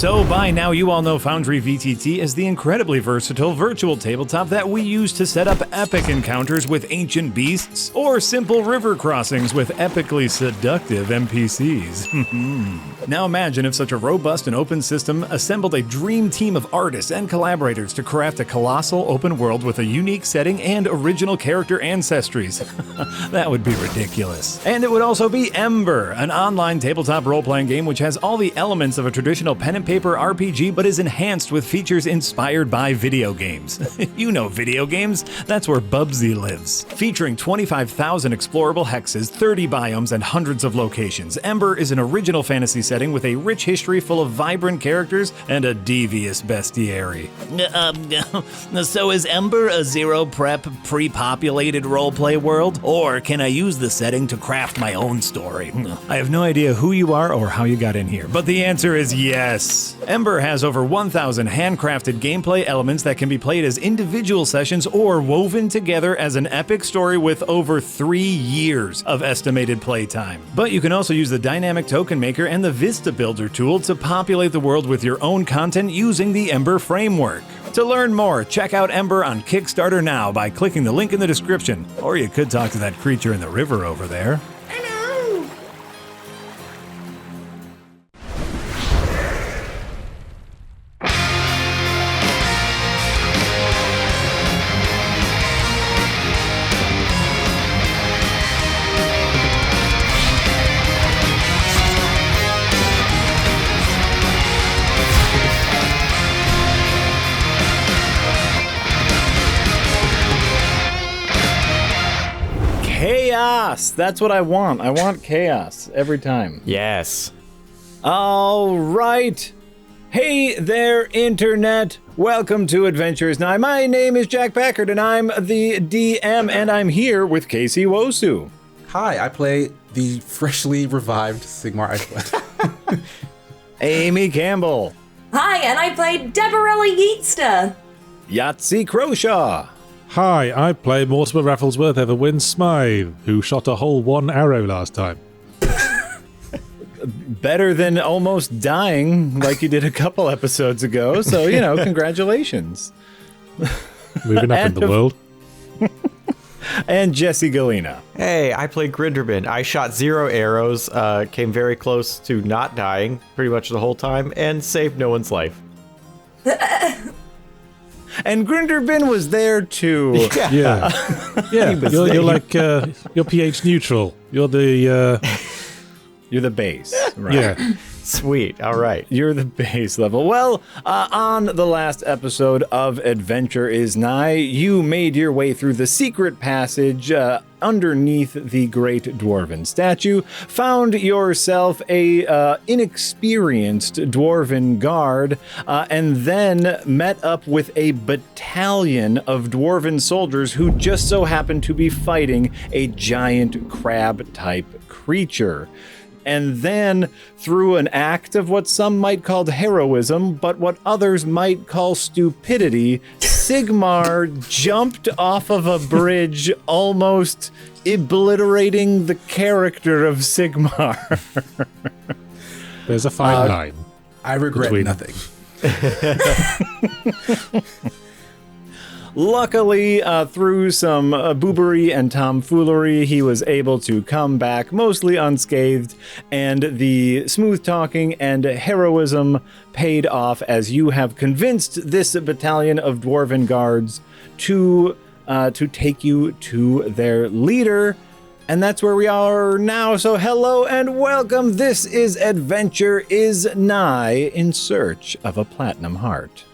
So by now you all know Foundry VTT as the incredibly versatile virtual tabletop that we use to set up epic encounters with ancient beasts or simple river crossings with epically seductive NPCs. Now imagine if such a robust and open system assembled a dream team of artists and collaborators to craft a colossal open world with a unique setting and original character ancestries. That would be ridiculous. And it would also be Ember, an online tabletop role-playing game which has all the elements of a traditional pen and paper RPG but is enhanced with features inspired by video games. You know video games, that's where Bubsy lives. Featuring 25,000 explorable hexes, 30 biomes, and hundreds of locations, Ember is an original fantasy setting with a rich history full of vibrant characters and a devious bestiary. So is Ember a zero prep, pre-populated roleplay world? Or can I use the setting to craft my own story? I have no idea who you are or how you got in here, but the answer is yes. Ember has over 1,000 handcrafted gameplay elements that can be played as individual sessions or woven together as an epic story with over 3 years of estimated playtime. But you can also use the Dynamic Token Maker and the Vista Builder tool to populate the world with your own content using the Ember framework. To learn more, check out Ember on Kickstarter now by clicking the link in the description, or you could talk to that creature in the river over there. Chaos! That's what I want. I want chaos every time. Yes. All right. Hey there, Internet. Welcome to Adventures Nigh. My name is Jack Packard, and I'm the DM, and I'm here with Casey Wosu. Hi, I play the freshly revived Sigmar Iceland. Amy Campbell. Hi, and I played Deborella Yeatster. Yahtzee Croshaw. Hi, I play Mortimer Rafflesworth Everwind Smythe, who shot a whole 1 arrow last time. Better than almost dying like you did a couple episodes ago, so, congratulations. Moving up in the world. And Jesse Galena. Hey, I played Grinderman. I shot 0 arrows, came very close to not dying pretty much the whole time, and saved no one's life. And Grinderbin was there too. Yeah. You're like, you're pH neutral. You're the, You're the base, right? yeah. Sweet, all right. You're the base level. Well, on the last episode of Adventure is Nigh, you made your way through the secret passage underneath the great dwarven statue, found yourself a inexperienced dwarven guard, and then met up with a battalion of dwarven soldiers who just so happened to be fighting a giant crab-type creature. And then, through an act of what some might call heroism, but what others might call stupidity, Sigmar jumped off of a bridge, almost obliterating the character of Sigmar. There's a fine line. I regret between nothing. Luckily, through some boobery and tomfoolery, he was able to come back mostly unscathed, and the smooth talking and heroism paid off as you have convinced this battalion of dwarven guards to take you to their leader. And that's where we are now. So hello and welcome. This is Adventure is Nigh in search of a platinum heart.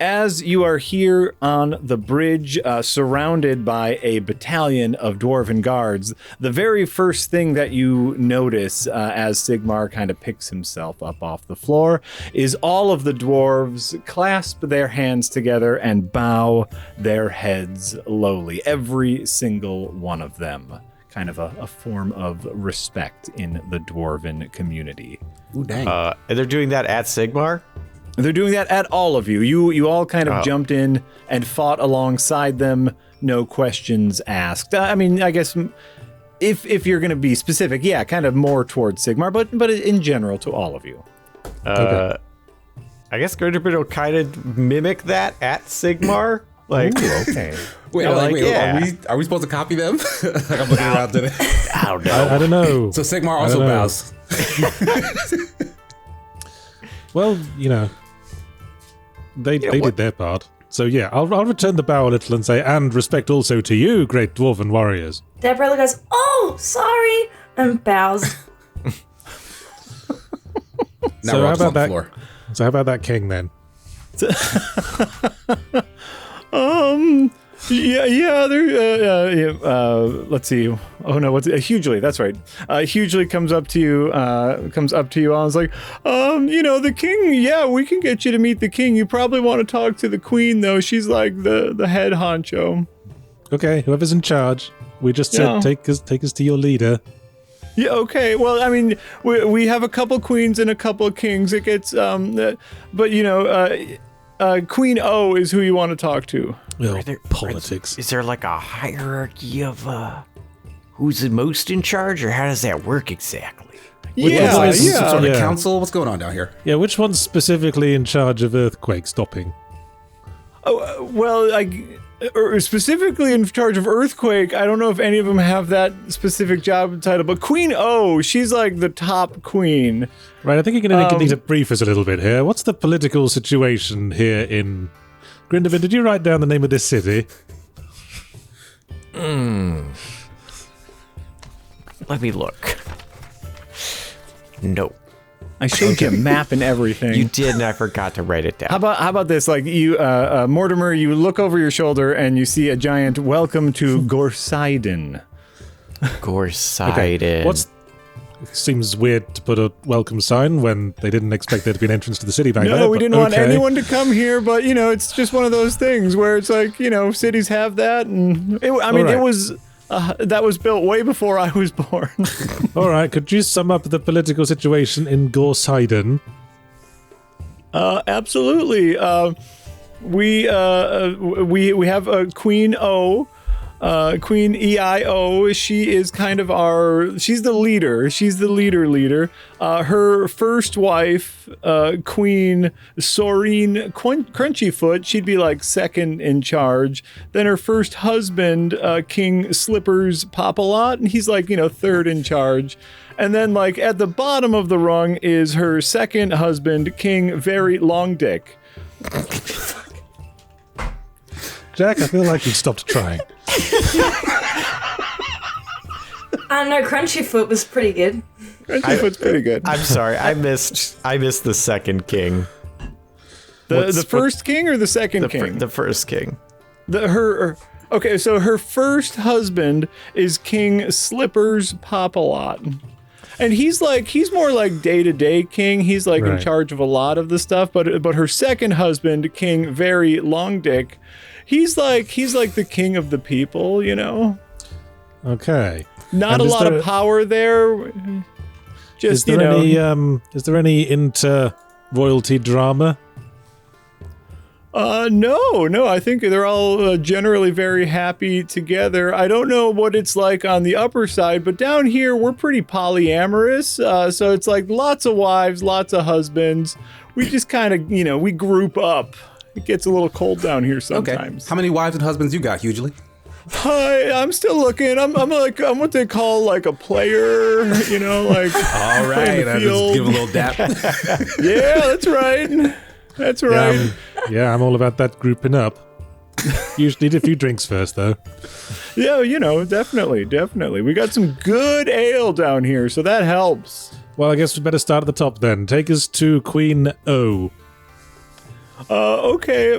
As you are here on the bridge, surrounded by a battalion of dwarven guards, the very first thing that you notice as Sigmar kind of picks himself up off the floor is all of the dwarves clasp their hands together and bow their heads lowly, every single one of them. Kind of a form of respect in the dwarven community. Ooh, dang. And they're doing that at Sigmar? They're doing that at all of you. You all kind of jumped in and fought alongside them. No questions asked. I mean, I guess if you're going to be specific, yeah, kind of more towards Sigmar, but in general to all of you. Okay. I guess Grinderbit will kind of mimic that at Sigmar. Like, Okay. Wait, yeah. are we supposed to copy them? Like I'm looking around today. I don't know. I don't know. So Sigmar also don't know. bows. Well, they did their part. So yeah, I'll return the bow a little and say, and respect also to you, great dwarven warriors. Deborah goes, "Oh, sorry," and bows. Now So we're how all just on about the that? floor. So how about that king then? Yeah, let's see. Oh no, what's Hugely? That's right. Hugely comes up to you. And is like, the king. Yeah, we can get you to meet the king. You probably want to talk to the queen though. She's like the head honcho. Okay, whoever's in charge. We just said take us to your leader. Yeah. Okay. Well, I mean, we have a couple queens and a couple of kings. It gets Queen O is who you want to talk to. Well, politics. Is there like a hierarchy of who's the most in charge, or how does that work exactly? Yeah. one is- Some sort of Yeah. council? What's going on down here? Yeah, which one's specifically in charge of earthquake stopping? Or specifically in charge of earthquake. I don't know if any of them have that specific job title, but Queen O, she's like the top queen. Right, I think you're going to need to brief us a little bit here. What's the political situation here in Grindelwald? Did you write down the name of this city? Let me look. No. I showed you a map and everything. You did, and I forgot to write it down. How about this? Like you, Mortimer, you look over your shoulder and you see a giant "Welcome to Gorseiden." Gorseiden. Seems weird to put a welcome sign when they didn't expect there to be an entrance to the city back there. No, we but didn't want okay. anyone to come here, but it's just one of those things where it's like cities have that, and it Alright. was that was built way before I was born. All right, could you sum up the political situation in Gorseiden? Absolutely. We have a Queen O, Queen EIO. She is kind of she's the leader. She's the leader. Her first wife, Queen Soreen Crunchyfoot, she'd be like second in charge. Then her first husband, King Slippers Popalot, and he's like, third in charge. And then like at the bottom of the rung is her second husband, King Very Long Dick. Jack, I feel like you've stopped trying. I don't know, Crunchyfoot was pretty good. Crunchyfoot's pretty good. I'm sorry, I missed the second king. The first king or the second king? The first king. Okay, so her first husband is King Slippers Popalot. And he's more like day-to-day king. He's like in Right. charge of a lot of the stuff, but her second husband, King Very Long Dick, he's like the king of the people, Okay. Not And a is lot there- of power there. Is Just, there any inter-royalty drama? No, I think they're all generally very happy together. I don't know what it's like on the upper side, but down here we're pretty polyamorous. So it's like lots of wives, lots of husbands. We just kind of, we group up. It gets a little cold down here Okay. sometimes. How many wives and husbands you got, hugely? Hi, I'm still looking. I'm what they call like a player, like All right, the I just field. give a little dap. Yeah, that's right. That's right. I'm all about that grouping up. Usually need a few drinks first, though. Yeah, definitely. We got some good ale down here, so that helps. Well, I guess we better start at the top then. Take us to Queen O. Okay.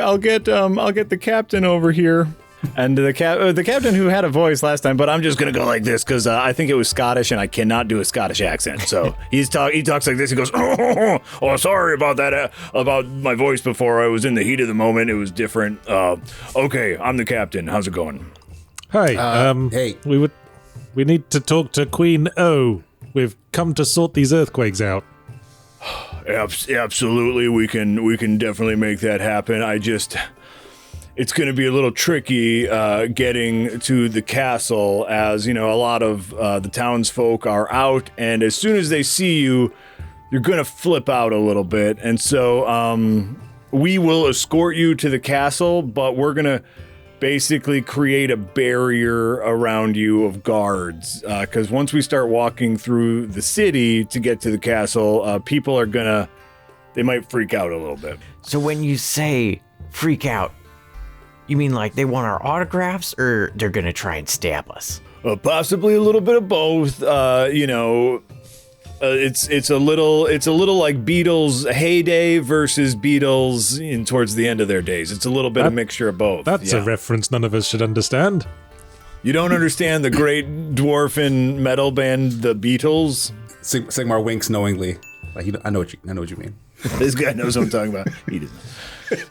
I'll get the captain over here. And the captain who had a voice last time, but I'm just gonna go like this because I think it was Scottish and I cannot do a Scottish accent. So he talks like this. He goes, oh, sorry about that, about my voice before. I was in the heat of the moment. It was different. Okay, I'm the captain. How's it going? Hi. Hey. We need to talk to Queen O. We've come to sort these earthquakes out. Absolutely, we can definitely make that happen. It's going to be a little tricky getting to the castle, as a lot of the townsfolk are out, and as soon as they see you, you're gonna flip out a little bit, and so we will escort you to the castle, but we're gonna basically create a barrier around you of guards, because once we start walking through the city to get to the castle, people are they might freak out a little bit. So when you say freak out, you mean like they want our autographs, or they're gonna try and stab us? Possibly a little bit of both. It's a little like Beatles' heyday versus Beatles towards the end of their days. It's a little bit of mixture of both. That's a reference none of us should understand. You don't understand the great dwarfen metal band, the Beatles? Sigmar winks knowingly. Like I know what you mean. This guy knows what I'm talking about. He doesn't.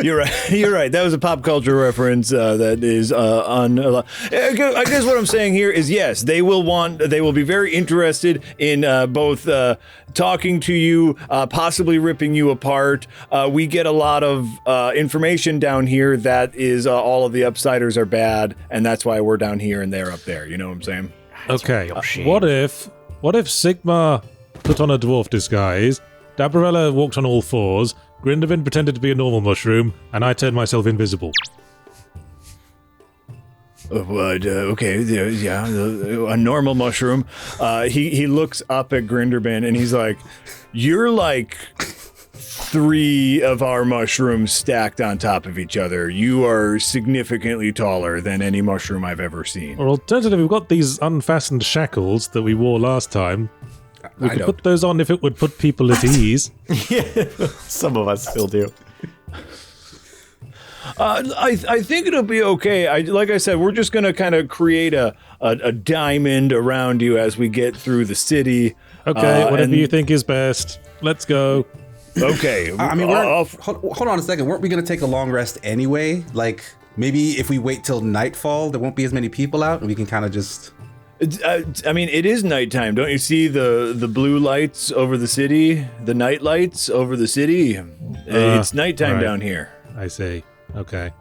You're right. You're right. That was a pop culture reference that is on. I guess what I'm saying here is yes, they will be very interested in both talking to you, possibly ripping you apart. We get a lot of information down here that is all of the Upsiders are bad, and that's why we're down here and they're up there. You know what I'm saying? Okay. What if Sigma put on a dwarf disguise, Dabarella walked on all fours, Grindelwald pretended to be a normal mushroom, and I turned myself invisible? Okay, yeah, a normal mushroom. He looks up at Grindelwald and he's like, "You're like 3 of our mushrooms stacked on top of each other. You are significantly taller than any mushroom I've ever seen." Or alternatively, we've got these unfastened shackles that we wore last time. We could put those on if it would put people at ease. Yeah, some of us still do. I think it'll be okay. Like I said, we're just going to kind of create a diamond around you as we get through the city. Okay, whatever you think is best. Let's go. Okay. I mean, hold on a second. Weren't we going to take a long rest anyway? Like, maybe if we wait till nightfall, there won't be as many people out, and we can kind of just... I mean, it is nighttime. Don't you see the blue lights over the city? The night lights over the city? It's nighttime right. Down here. I see. Okay.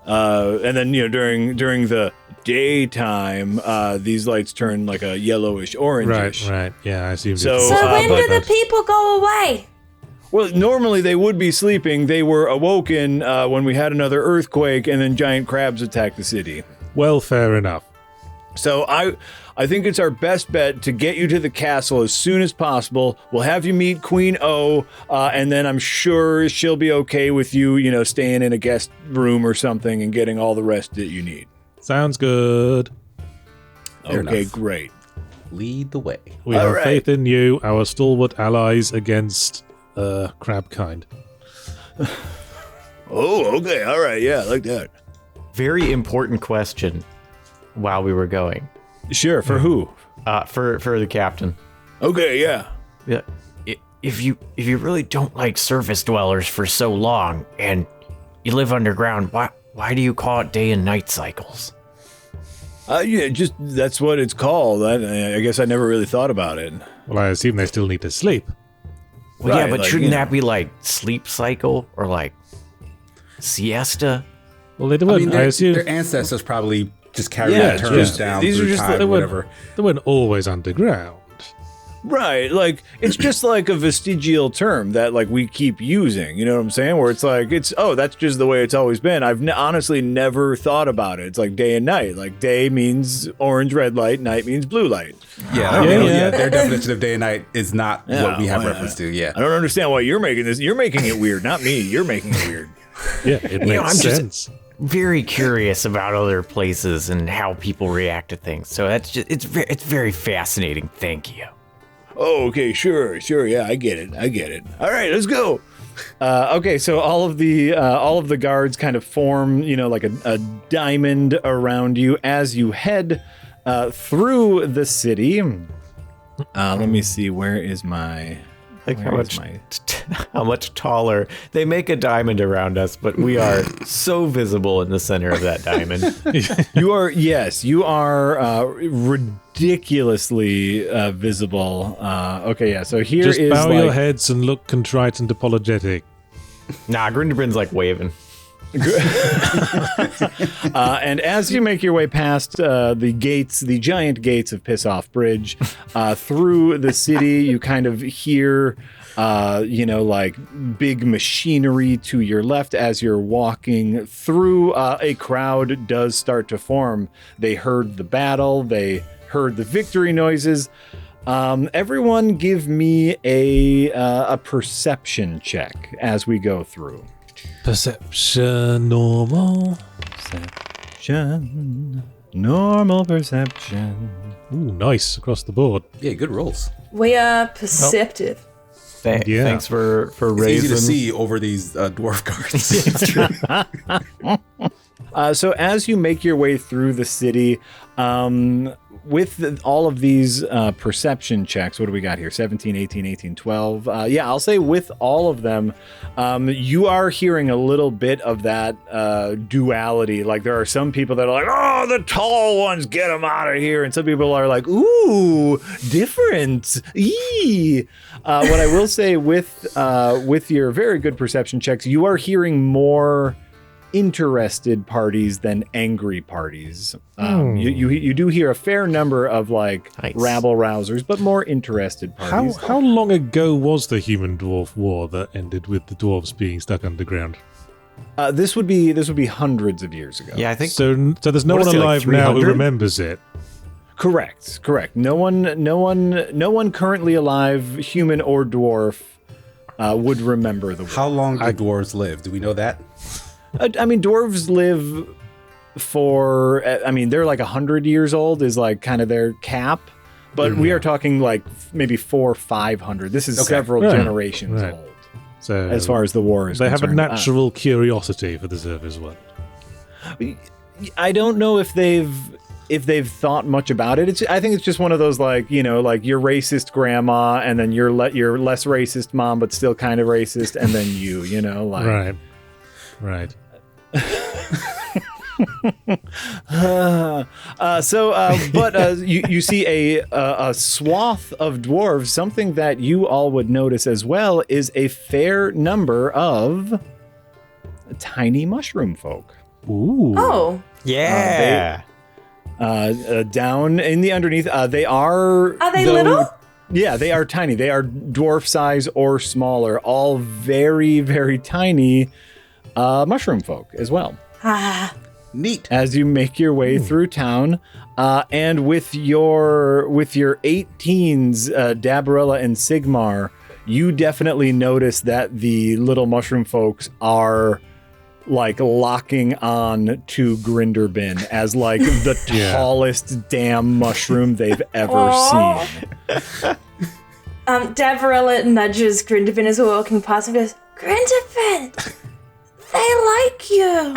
And then, during the daytime, these lights turn like a yellowish orangish. Right. Yeah, I see. So when do the people go away? Well, normally they would be sleeping. They were awoken when we had another earthquake and then giant crabs attacked the city. Well, fair enough. So I think it's our best bet to get you to the castle as soon as possible. We'll have you meet Queen O, and then I'm sure she'll be okay with you, staying in a guest room or something and getting all the rest that you need. Sounds good. Okay, great. Lead the way. We have faith in you, our stalwart allies against crab kind. Oh, okay, all right, yeah, I like that. Very important question while we were going. Sure, for who? For the captain. Okay, yeah. Yeah. If you really don't like surface dwellers for so long and you live underground, why do you call it day and night cycles? Just that's what it's called. I guess I never really thought about it. Well, I assume they still need to sleep. Well, right, yeah, but shouldn't that be like sleep cycle or like siesta? Well, I assume their ancestors probably just carried that terms down these through are just time or whatever. They weren't always underground. Right, like it's just like a vestigial term that like we keep using, you know what I'm saying? Where it's like that's just the way it's always been. I've honestly never thought about it. It's like day and night. Like day means orange red light, night means blue light. Yeah, their definition of day and night is not what we have reference to. Yeah, I don't understand why you're making this. You're making it weird, not me. You're making it weird. Yeah, it makes I'm sense. Just very curious about other places and how people react to things. So that's just it's very fascinating. Thank you. Oh, okay, sure, yeah, I get it. All right, let's go. Okay, so all of the guards kind of form, like a diamond around you as you head through the city. Let me see, where is my... Like how much taller. They make a diamond around us, but we are so visible in the center of that diamond. You are ridiculously visible. Okay, yeah, so here Just is bow your heads and look contrite and apologetic. Nah, Grindelbrand's like waving. And as you make your way past the giant gates of Piss Off Bridge, through the city, you kind of hear like big machinery to your left as you're walking through. A crowd does start to form. They heard the battle. They heard the victory noises. Everyone give me a perception check as we go through. Perception normal. Perception. Normal perception. Ooh, nice across the board. Yeah, good rolls. We are perceptive. Yeah. Thanks for It's raising. easy to see over these dwarf guards. So as you make your way through the city, with all of these perception checks, what do we got here? 17, 18, 18, 12. Yeah, I'll say with all of them, you are hearing a little bit of that duality. Like there are some people that are like, oh, the tall ones, get them out of here. And some people are like, ooh, different. Eee. What I will say with your very good perception checks, you are hearing more interested parties than angry parties. You do hear a fair number of like Nice. rabble rousers, but more interested parties. How long ago was the human-dwarf war that ended with the dwarves being stuck underground? This would be hundreds of years ago. Yeah, I think So there's no What one is it, like alive now who 300? remembers it. Correct. No one currently alive, human or dwarf, would remember the war. How long do dwarves live? Do we know that? I mean, dwarves live for, they're like 100 years old is like kind of their cap, but we are talking like maybe 400 or 500. This is several Right. generations Right. old So as far as the war is they have a concerned. natural curiosity for the surface one. I don't know if they've thought much about it. I think it's just one of those like your racist grandma and then your less racist mom but still kind of racist and then like Right. You see a swath of dwarves. Something that you all would notice as well is a fair number of tiny mushroom folk. Ooh. Oh, yeah. Down in the underneath, they are. are they little? Yeah, they are tiny. They are dwarf size or smaller. All very, very tiny mushroom folk as well. Ah, Neat. As you make your way through town, and with your 18s, Dabarella and Sigmar, you definitely notice that the little mushroom folks are like locking on to Grinderbin as like the tallest damn mushroom they've ever Aw. seen. Davarella nudges Grindelwald as we're walking past and goes, Grindelwald, they like you.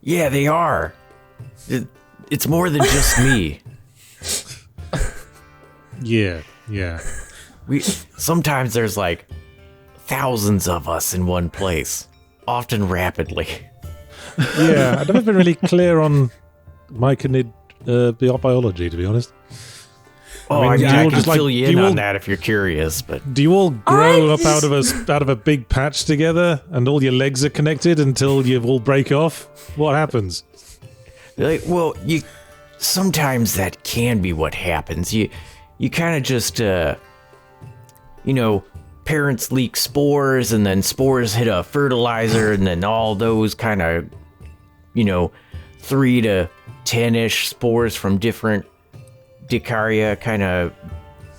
Yeah, they are. It's more than just me. Yeah. Sometimes there's like thousands of us in one place, often rapidly. Yeah, I've never been really clear on myconid biology, to be honest. Oh, I mean, do you I all can just, like, fill you do in you on all- that if you're curious, but Do you all grow up I- out of a big patch together, and all your legs are connected until you all break off? What happens? like, well, sometimes that can be what happens. You kind of just parents leak spores, and then spores hit a fertilizer, and then all those kind of 3 to 10-ish spores from different Dicaria kind of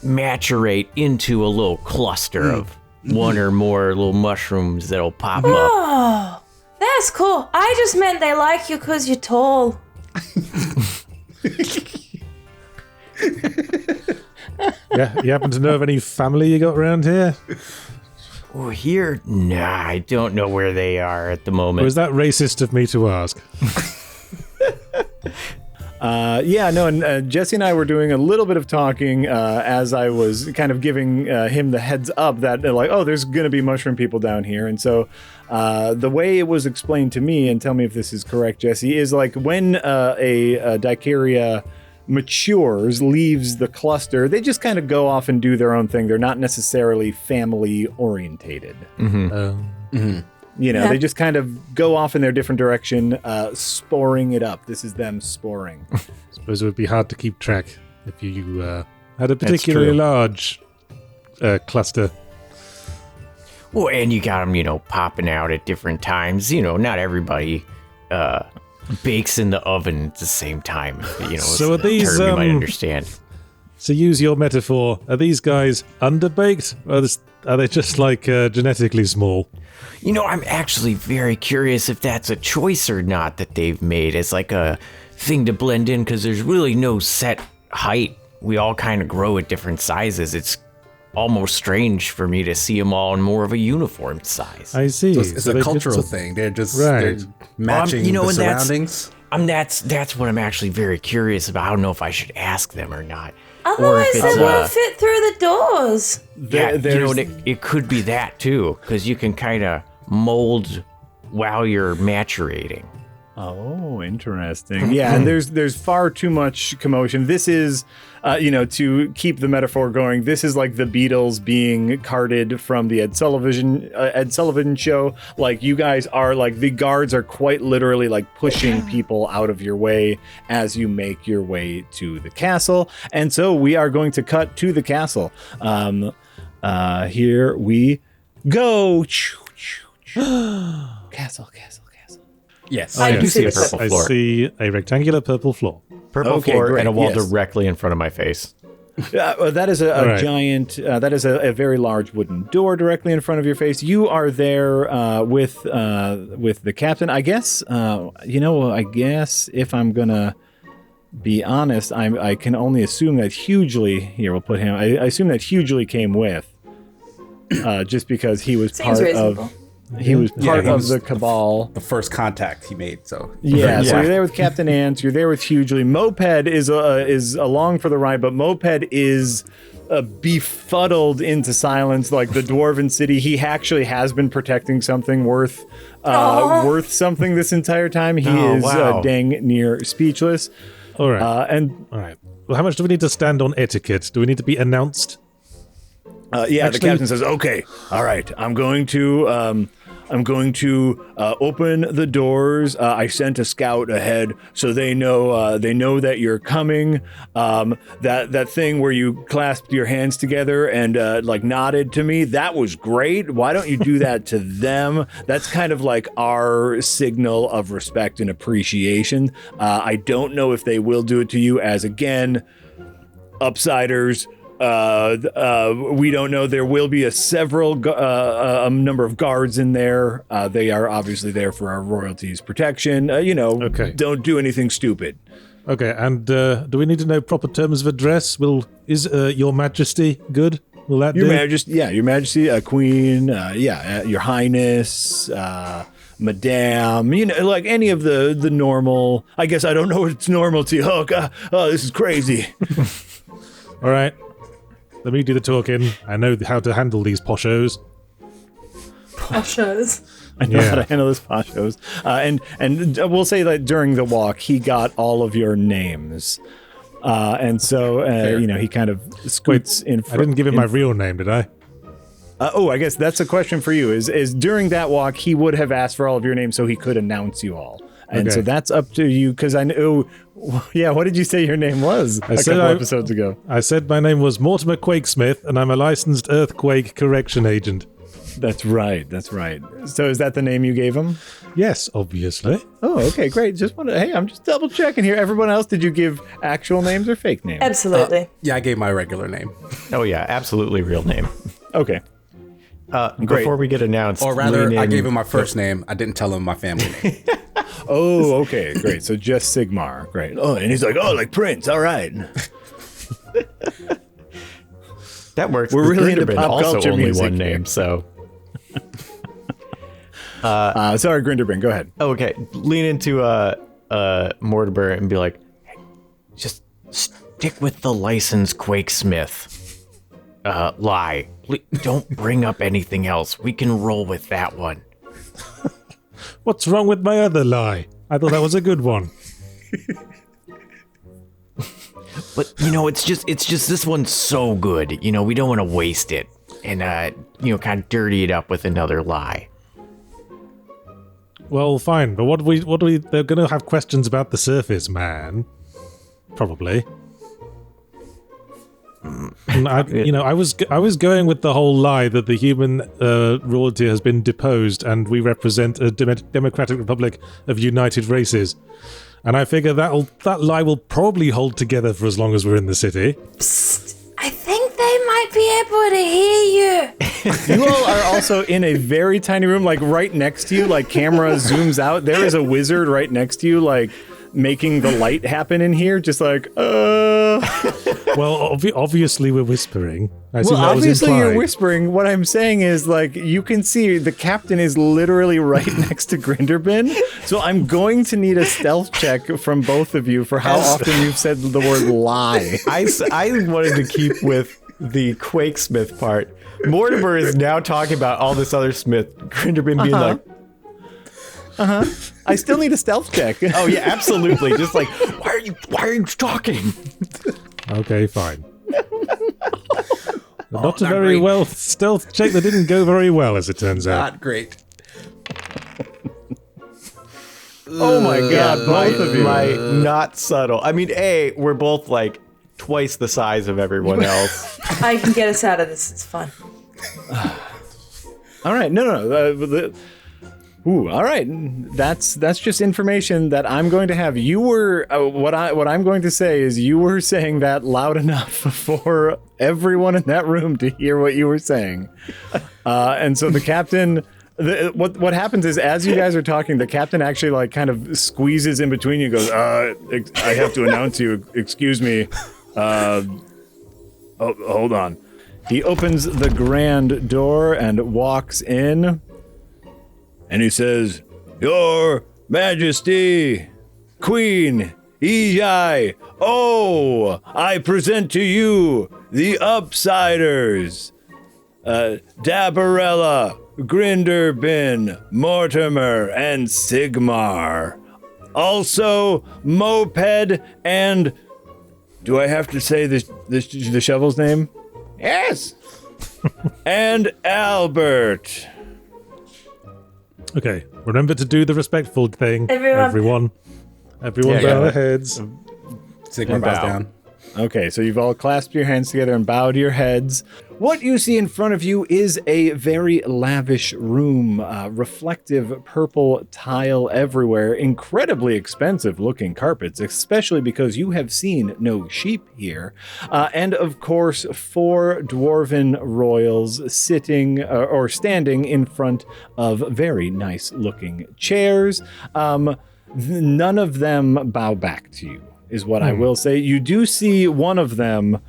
maturate into a little cluster of one or more little mushrooms that'll pop up. Oh, that's cool. I just meant they like you because you're tall. Yeah, you happen to know of any family you got around here? Oh, here? Nah, I don't know where they are at the Or moment. is that racist of me to ask? And Jesse and I were doing a little bit of talking as I was kind of giving him the heads up that there's going to be mushroom people down here. And so the way it was explained to me, and tell me if this is correct, Jesse, is like when a Dicaria matures, leaves the cluster, they just kind of go off and do their own thing. They're not necessarily family orientated. Yeah. They just kind of go off in their different direction, sporing it up. This is them sporing. Suppose it would be hard to keep track if you had a particularly true. large cluster. Well, and you got them, popping out at different times. Not everybody bakes in the oven at the same time. So are it's a these, term you might understand. To use your metaphor, are these guys underbaked? Are they just like genetically small? I'm actually very curious if that's a choice or not that they've made as like a thing to blend in, because there's really no set height. We all kind of grow at different sizes. It's almost strange for me to see them all in more of a uniform size. I see. So it's a cultural thing. They're just they're matching the surroundings. That's what I'm actually very curious about. I don't know if I should ask them or not. Otherwise, they won't fit through the doors. It could be that too, because you can kind of mold while you're maturating. Oh, interesting. Yeah, and there's far too much commotion. This is, to keep the metaphor going, this is like the Beatles being carted from the Ed Sullivan show. Like, you guys are like, the guards are quite literally like pushing people out of your way as you make your way to the castle. And so we are going to cut to the castle. Here we go. Castle. Yes. I do see the purple I floor. see a rectangular purple floor. Purple Okay, floor great, and a wall yes. directly in front of my face. That is a right. giant, that is a very large wooden door directly in front of your face. You are there with the captain. I guess, I guess if I'm going to be honest, I can only assume that Hugely, here we'll put him, I assume that Hugely came with, just because he was Seems part reasonable. of... He was part he of was the cabal. The first contact he made. So So Yeah. you're there with Captain Ant. You're there with Hugely. Moped is along for the ride, but Moped is befuddled into silence, like the Dwarven City. He actually has been protecting something worth something this entire time. He is wow. dang near speechless. All right. And All right. Well, how much do we need to stand on etiquette? Do we need to be announced? the Actually- captain says, "Okay, all right. I'm going to open the doors. I sent a scout ahead, so they know that you're coming. That thing where you clasped your hands together and like nodded to me, that was great. Why don't you do that to them? That's kind of like our signal of respect and appreciation. I don't know if they will do it to you, as again, Upsiders." We don't know. There will be a number of guards in there. They are obviously there for our royalty's protection. Okay. Don't do anything stupid. Okay, and do we need to know proper terms of address? Is Your Majesty good? Will that Your do? Majesty, Your Majesty, Queen, Your Highness, Madame, like any of the normal. I guess I don't know what's normal to you. Oh, God, this is crazy. All right. Let me do the talking. I know how to handle these poshos. Poshos. I know how Yeah. to handle this poshos. And we'll say that during the walk, he got all of your names. And so, he kind of scoots in front. I didn't give him my real name, did I? I guess that's a question for you. Is during that walk, he would have asked for all of your names so he could announce you all. And Okay. so that's up to you, because I know... Yeah, what did you say your name was a said couple episodes ago? I said my name was Mortimer Quakesmith, and I'm a licensed earthquake correction agent. That's right. So is that the name you gave him? Yes, obviously. Oh, okay, great. I'm just double checking here. Everyone else, did you give actual names or fake names? Absolutely. yeah, I gave my regular name. Oh yeah, absolutely real name. Okay. Before we get announced, Or rather, lean I in- gave him my first name. I didn't tell him my family name. Oh, okay, great. So just Sigmar, great. Oh, and he's like, like Prince, all right. That works. We're really into Grindelwald pop also culture only music one here. name, so Sorry, Grindelbrand, go ahead. okay. Lean into Mortimer and be like, hey, just stick with the licensed Quakesmith lie. Don't bring up anything else. We can roll with that one. What's wrong with my other lie? I thought that was a good one. But it's just this one's so good. We don't want to waste it and kind of dirty it up with another lie. Well, fine, but what do we? They're going to have questions about the surface, man. Probably. And I was going with the whole lie that the human royalty has been deposed and we represent a democratic republic of united races. And I figure that lie will probably hold together for as long as we're in the city. Psst, I think they might be able to hear you. You all are also in a very tiny room, like right next to you, like camera zooms out. There is a wizard right next to you, like making the light happen in here, just like, Well, obviously we're whispering. Well, obviously you're whispering. What I'm saying is, like, you can see the captain is literally right next to Grinderbin. So I'm going to need a stealth check from both of you for how often you've said the word lie. I wanted to keep with the Quakesmith part. Mortimer is now talking about all this other Smith. Grinderbin being like, I still need a stealth check. oh yeah, absolutely. Just like, why are you talking? Okay, fine. Not a very well stealth check that didn't go very well, as it turns out. Not great. Oh my god, both of you. My not subtle. I mean, we're both like twice the size of everyone else. I can get us out of this. It's fun. All right, no. All right. That's just information that I'm going to have. You were what I'm going to say is you were saying that loud enough for everyone in that room to hear what you were saying, and so the captain. What happens is, as you guys are talking, the captain actually like kind of squeezes in between you. Goes, I have to announce you. Excuse me. Hold on. He opens the grand door and walks in. And he says, Your Majesty, Queen, Ijai, I present to you the Upsiders, Dabarella, Grinderbin, Mortimer, and Sigmar. Also, Moped and... Do I have to say the shovel's name? Yes! And Albert. Okay, remember to do the respectful thing. Everyone bow their heads. Sigmar bows down. Okay, so you've all clasped your hands together and bowed your heads. What you see in front of you is a very lavish room, reflective purple tile everywhere, incredibly expensive looking carpets, especially because you have seen no sheep here. And of course, 4 dwarven royals sitting or standing in front of very nice looking chairs. None of them bow back to you, is what I will say. You do see one of them,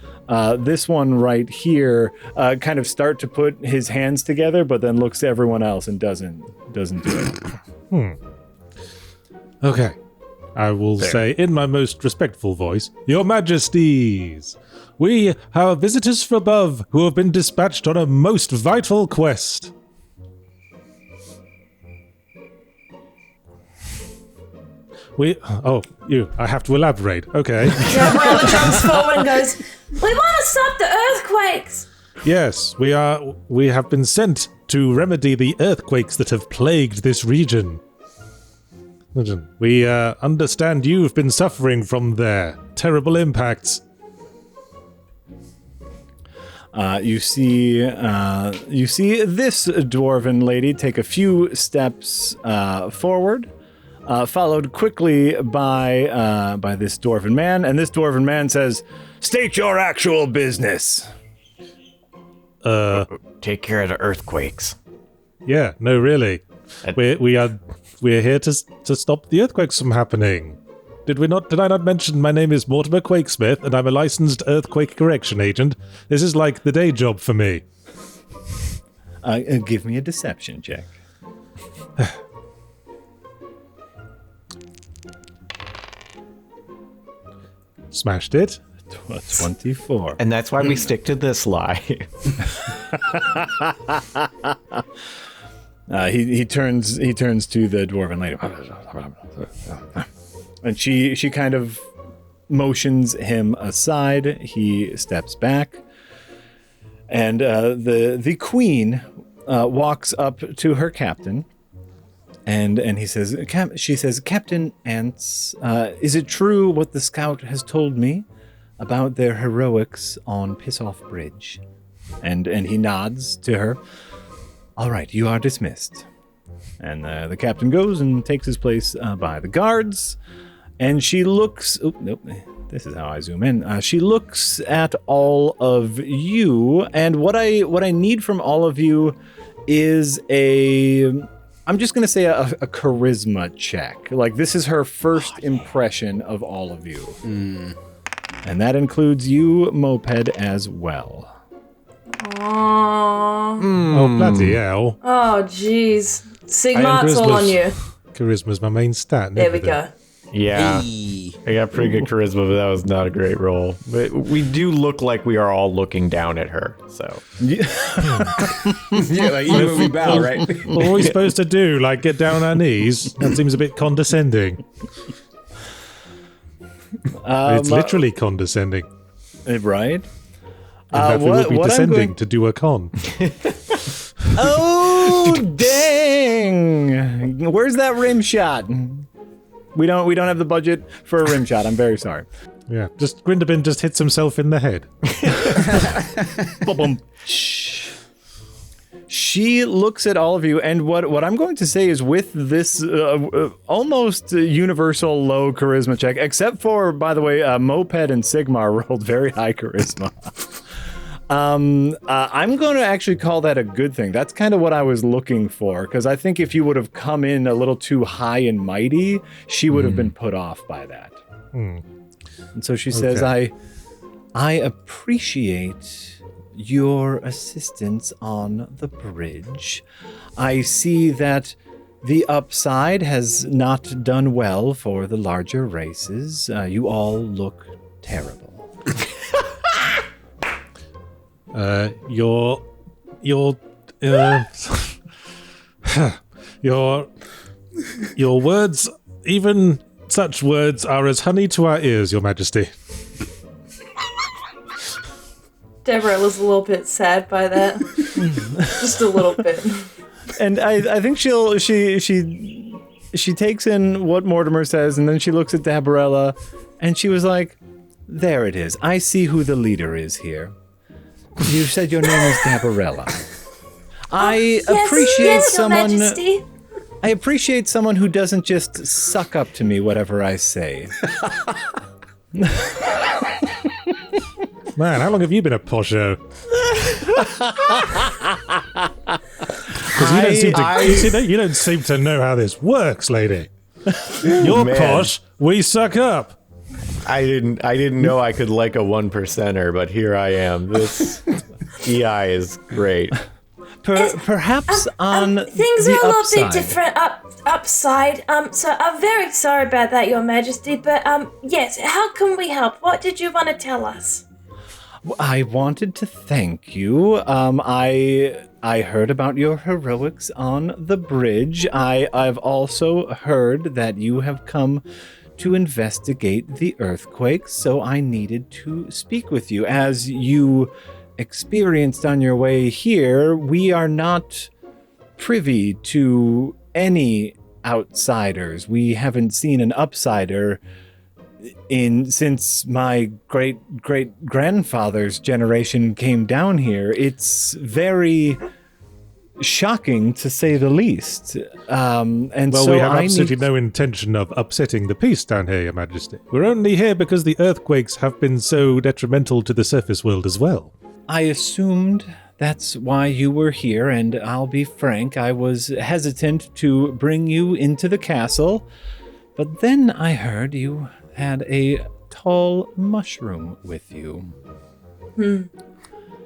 this one right here, kind of start to put his hands together, but then looks to everyone else and doesn't do it. Okay. I will say in my most respectful voice, Your Majesties, we have visitors from above who have been dispatched on a most vital quest. I have to elaborate. Okay. Gabriella jumps forward and goes, We want to stop the earthquakes. Yes, we have been sent to remedy the earthquakes that have plagued this region. We understand you've been suffering from their terrible impacts. You see this dwarven lady take a few steps forward, followed quickly by this dwarven man, and this dwarven man says, "State your actual business." Take care of the earthquakes. Yeah, no, really. We're here to stop the earthquakes from happening. Did I not mention my name is Mortimer Quakesmith and I'm a licensed earthquake correction agent? This is like the day job for me. Give me a deception check. Smashed it. 24. And that's why we stick to this lie. He turns to the dwarven lady, and she kind of motions him aside. He steps back, and the queen walks up to her captain, and she says, "Captain Ants, is it true what the scout has told me? about their heroics on Piss Off Bridge. And he nods to her. All right, you are dismissed. And the captain goes and takes his place by the guards. And she looks... Oh, nope. This is how I zoom in. She looks at all of you. And what I need from all of you is I'm just going to say a charisma check. Like, this is her first impression of all of you. And that includes you, Moped, as well. Aww. Oh, bloody hell. Oh, jeez. Sigma, it's all on you. Charisma's my main stat. There we go. Yeah, Hey. I got pretty good charisma, but that was not a great roll. But we do look like we are all looking down at her, so. Yeah, like even when we bow, right? What are we supposed to do? Like, get down on our knees? That seems a bit condescending. It's literally condescending. Right? In that we will be descending to do a con. Oh, dang! Where's that rim shot? We don't have the budget for a rim shot. I'm very sorry. Yeah, just Grindelbin just hits himself in the head. Boom. She looks at all of you, and what I'm going to say is with this almost universal low charisma check, except for, by the way, Moped and Sigmar rolled very high charisma. I'm going to actually call that a good thing. That's kind of what I was looking for, because I think if you would have come in a little too high and mighty, she would have been put off by that. And so she says, I appreciate your assistance on the bridge. I see that the upside has not done well for the larger races. You all look terrible. Your words, even such words, are as honey to our ears, Your Majesty. Deborah was a little bit sad by that. Just a little bit. And I think she takes in what Mortimer says, and then she looks at Dabarella, and she was like, there it is. I see who the leader is here. You said your name is Dabarella. I appreciate someone. Your Majesty. I appreciate someone who doesn't just suck up to me whatever I say. Man, how long have you been a posho? Because you don't seem to know how this works, lady. You're posh, we suck up. I didn't know I could like a 1%er, but here I am. This EI is great. Perhaps on things the are a little upside. bit different upside. So I'm very sorry about that, Your Majesty. But yes, how can we help? What did you want to tell us? I wanted to thank you. I heard about your heroics on the bridge. I've also heard that you have come to investigate the earthquakes, so I needed to speak with you. As you experienced on your way here, we are not privy to any outsiders. We haven't seen an upsider since my great grandfather's generation came down here. It's very shocking, to say the least. And well, so we have absolutely no intention of upsetting the peace down here, Your Majesty. We're only here because the earthquakes have been so detrimental to the surface world as well. I assumed that's why you were here, and I'll be frank, I was hesitant to bring you into the castle, but then I heard you had a tall mushroom with you.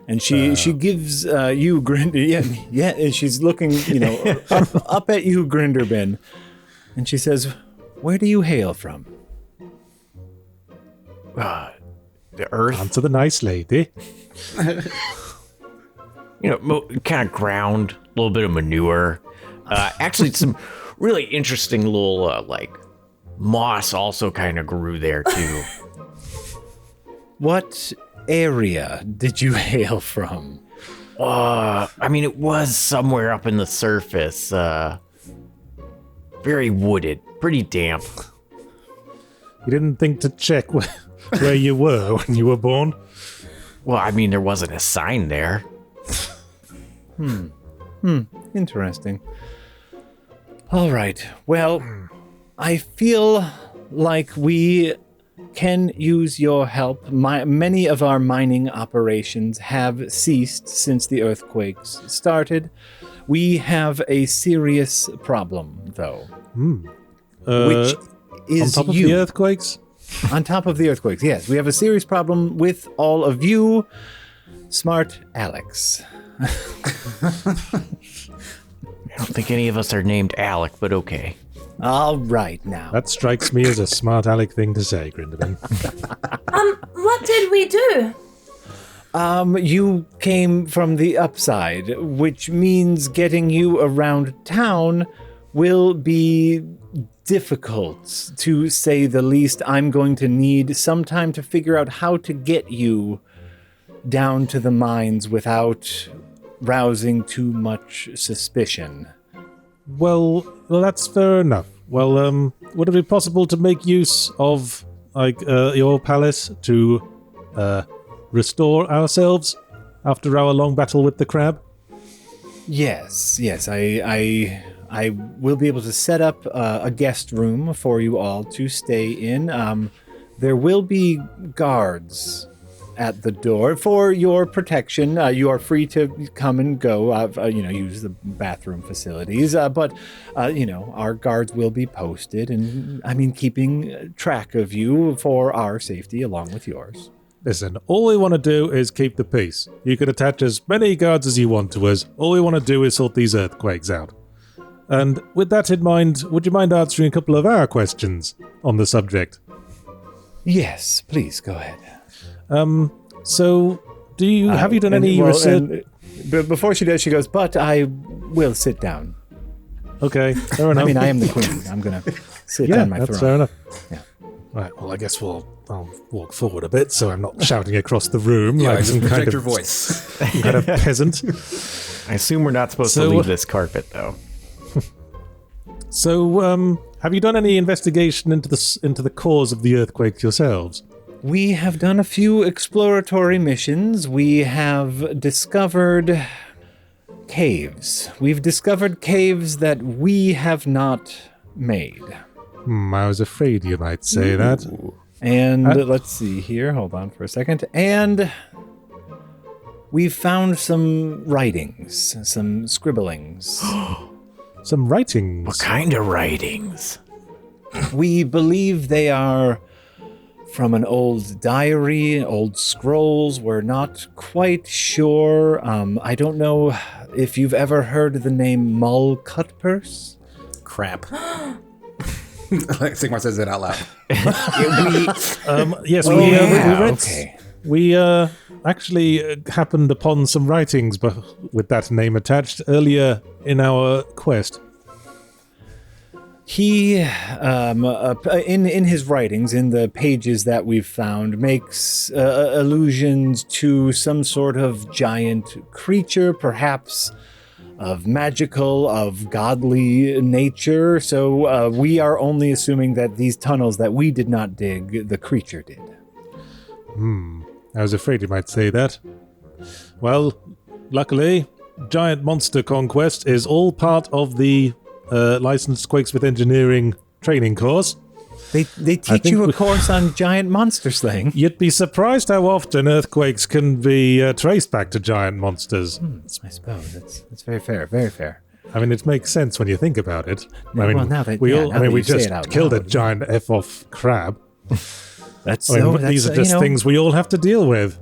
And she gives you Grinder, yeah, and she's looking, up at you, Grinderbin, and she says, "Where do you hail from?" The earth, Answer the nice lady. kind of ground, a little bit of manure. Actually, some really interesting little moss also kind of grew there too. What area did you hail from? It was somewhere up in the surface. Very wooded, pretty damp. You didn't think to check where you were when you were born. Well, I mean, there wasn't a sign there. Interesting. All right. Well, I feel like we can use your help. Many of our mining operations have ceased since the earthquakes started. We have a serious problem, though. Which is On top of you. the earthquakes? On top of the earthquakes, yes. We have a serious problem with all of you, smart Alex. I don't think any of us are named Alec, but okay. All right, now. That strikes me as a smart aleck thing to say, Grindelwald. What did we do? You came from the upside, which means getting you around town will be difficult, to say the least. I'm going to need some time to figure out how to get you down to the mines without rousing too much suspicion. Well, that's fair enough. Well, would it be possible to make use of, your palace to, restore ourselves after our long battle with the crab? Yes, I will be able to set up a guest room for you all to stay in. There will be guards at the door for your protection. You are free to come and go, use the bathroom facilities. But our guards will be posted, and keeping track of you for our safety along with yours. Listen, all we want to do is keep the peace. You can attach as many guards as you want to us. All we want to do is sort these earthquakes out. And with that in mind, would you mind answering a couple of our questions on the subject? Yes, please go ahead. So, have you done any research? But before she does, she goes, but I will sit down. Okay, fair enough. I am the queen. I'm going to sit on my throne. That's fair enough. Yeah. Right, well, I guess I'll walk forward a bit so I'm not shouting across the room like some project kind your of, voice. some kind of peasant. I assume we're not supposed to So- leave this carpet, though. So, have you done any investigation into the cause of the earthquake yourselves? We have done a few exploratory missions. We have discovered caves. We've discovered caves that we have not made. I was afraid you might say that. And let's see here. Hold on for a second. And we've found some writings, some scribblings. Some writings. What kind of writings? We believe they are from an old diary, old scrolls. We're not quite sure. I don't know if you've ever heard the name Mull Cutpurse. Crap. Like Sigmar says it out loud. Yes, Oh, we yeah, read. okay. We actually happened upon some writings with that name attached earlier in our quest. He, in his writings, in the pages that we've found, makes allusions to some sort of giant creature, perhaps of magical, of godly nature. So we are only assuming that these tunnels that we did not dig, the creature did. I was afraid you might say that. Well, luckily, Giant Monster Conquest is all part of the licensed Quakes with Engineering training course. They teach think you a we- course on giant monster slaying. You'd be surprised how often earthquakes can be traced back to giant monsters. I suppose that's very fair. Very fair. I mean, it makes sense when you think about it. Well, I mean, now that- we yeah, all, now I mean, that we you say just it out killed a loud, giant F-off crab. That's I mean, these are just things we all have to deal with.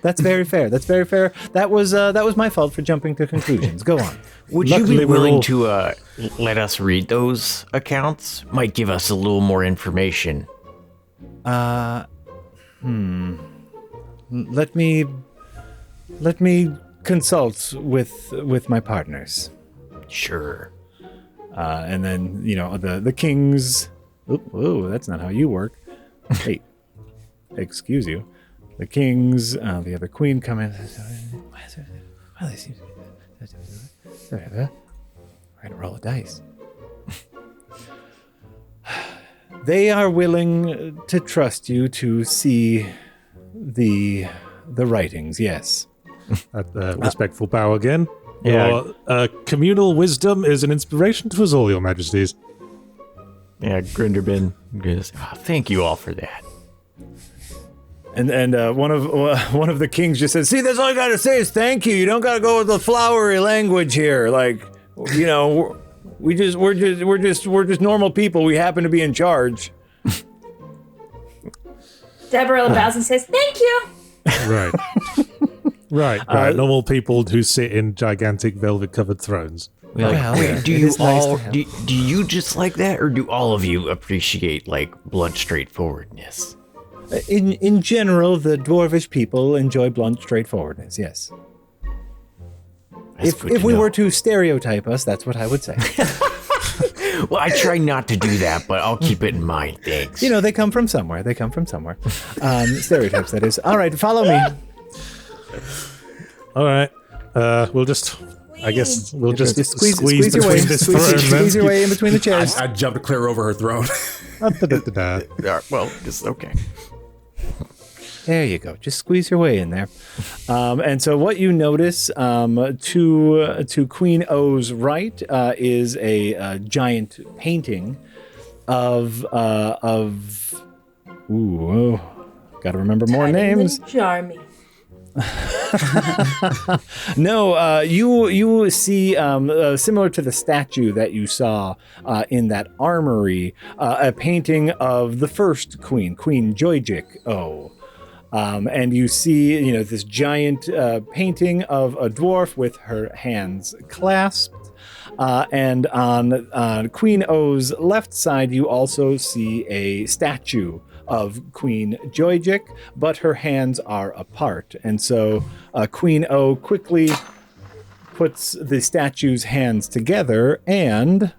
That's very fair. That's very fair. That was my fault for jumping to conclusions. Go on. Would you Luckily, be we're willing all- to let us read those accounts? Might give us a little more information. Let me consult with my partners. Sure. And then the kings. Oh, that's not how you work. Hey, excuse you. The kings, the other queen come in. Well, they seem to be. We're gonna roll a dice. They are willing to trust you to see the writings, yes. Respectful bow again. Yeah. Your communal wisdom is an inspiration to us all, your majesties. Yeah, Grinderbin goes, "Oh, thank you all for that." And one of the kings just says, "See, that's all you gotta say is thank you. You don't gotta go with the flowery language here. Like, you know, we're just normal people. We happen to be in charge." Deborah bows and says, "Thank you." Right. right. Normal people who sit in gigantic velvet-covered thrones. We're like, Well, wait, do it you is nice all to have. do you just like that, or do all of you appreciate like blunt straightforwardness? In general, the dwarvish people enjoy blunt straightforwardness. Yes. That's good If to we know. were to stereotype us, that's what I would say. Well, I try not to do that, but I'll keep it in mind. Thanks. You know, they come from somewhere. Stereotypes, that is. All right, follow me. All right. We'll just... I guess we'll just Squeeze squeeze your way. between this throne. Squeeze your way in between the chairs. I jumped clear over her throne. Yeah, well, just okay. There you go. Just squeeze your way in there. And so what you notice to Queen O's right is a giant painting of gotta remember more names. Charming. No, you see similar to the statue that you saw in that armory, a painting of the first queen, Queen Joyjik O. And you see, this giant painting of a dwarf with her hands clasped. And on Queen O's left side, you also see a statue of Queen Joyjik, but her hands are apart. And so Queen O quickly puts the statue's hands together, and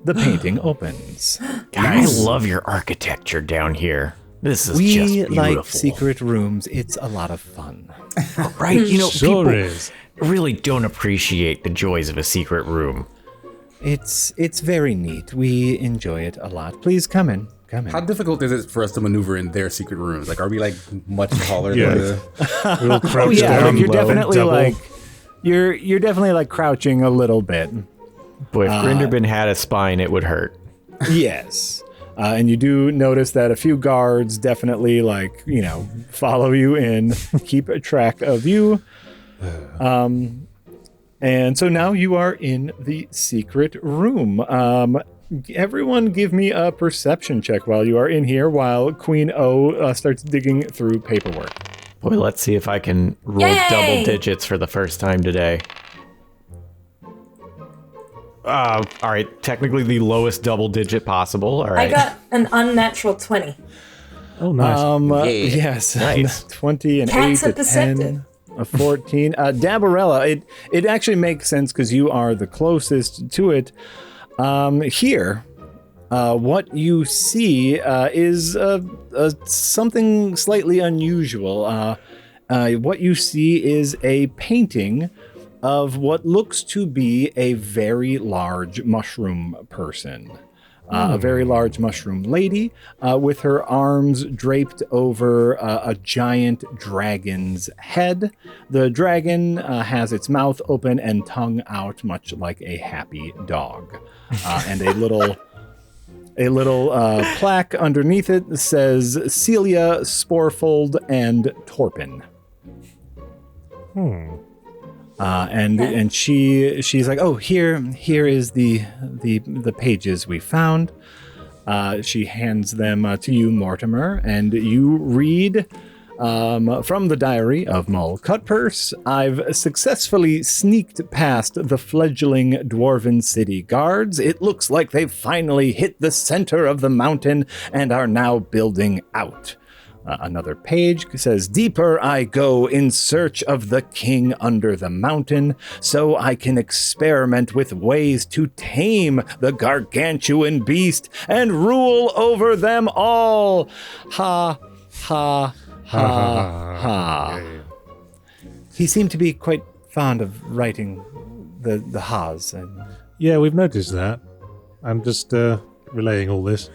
the painting opens. God, I love your architecture down here. This is We just beautiful. like secret rooms. It's a lot of fun. Right? Sure people is. really don't appreciate the joys of a secret room. It's very neat. We enjoy it a lot. Please come in. Come in. How difficult is it for us to maneuver in their secret rooms? Like, are we like much taller Yeah. than the... We'll crouch Oh yeah, down like you're low, definitely double. like you're definitely like crouching a little bit. Boy, if Grinderbin had a spine, it would hurt. Yes. And you do notice that a few guards definitely follow you in, keep a track of you. And so now you are in the secret room. Everyone give me a perception check while you are in here, while Queen O starts digging through paperwork. Boy, let's see if I can roll Yay! double digits for the first time today. All right, technically the lowest double digit possible. All I right. got an unnatural 20. Oh, nice. Yes. Nice. 20 and Cats 8 are to 10. deceptive. A 14. Dabarella, it actually makes sense because you are the closest to it. Here, what you see is something slightly unusual. What you see is a painting of what looks to be a very large mushroom person. A very large mushroom lady with her arms draped over a giant dragon's head. The dragon has its mouth open and tongue out, much like a happy dog. And a little plaque underneath it says Celia, Sporefold, and Torpin. And she's like, oh, here is the pages we found. She hands them to you, Mortimer, and you read from the diary of Mull Cutpurse. I've successfully sneaked past the fledgling dwarven city guards. It looks like they've finally hit the center of the mountain and are now building out. Another page says, deeper I go in search of the king under the mountain, so I can experiment with ways to tame the gargantuan beast and rule over them all. Ha, ha, ha, ha. He seemed to be quite fond of writing the ha's. And Yeah, we've noticed that. I'm just relaying all this.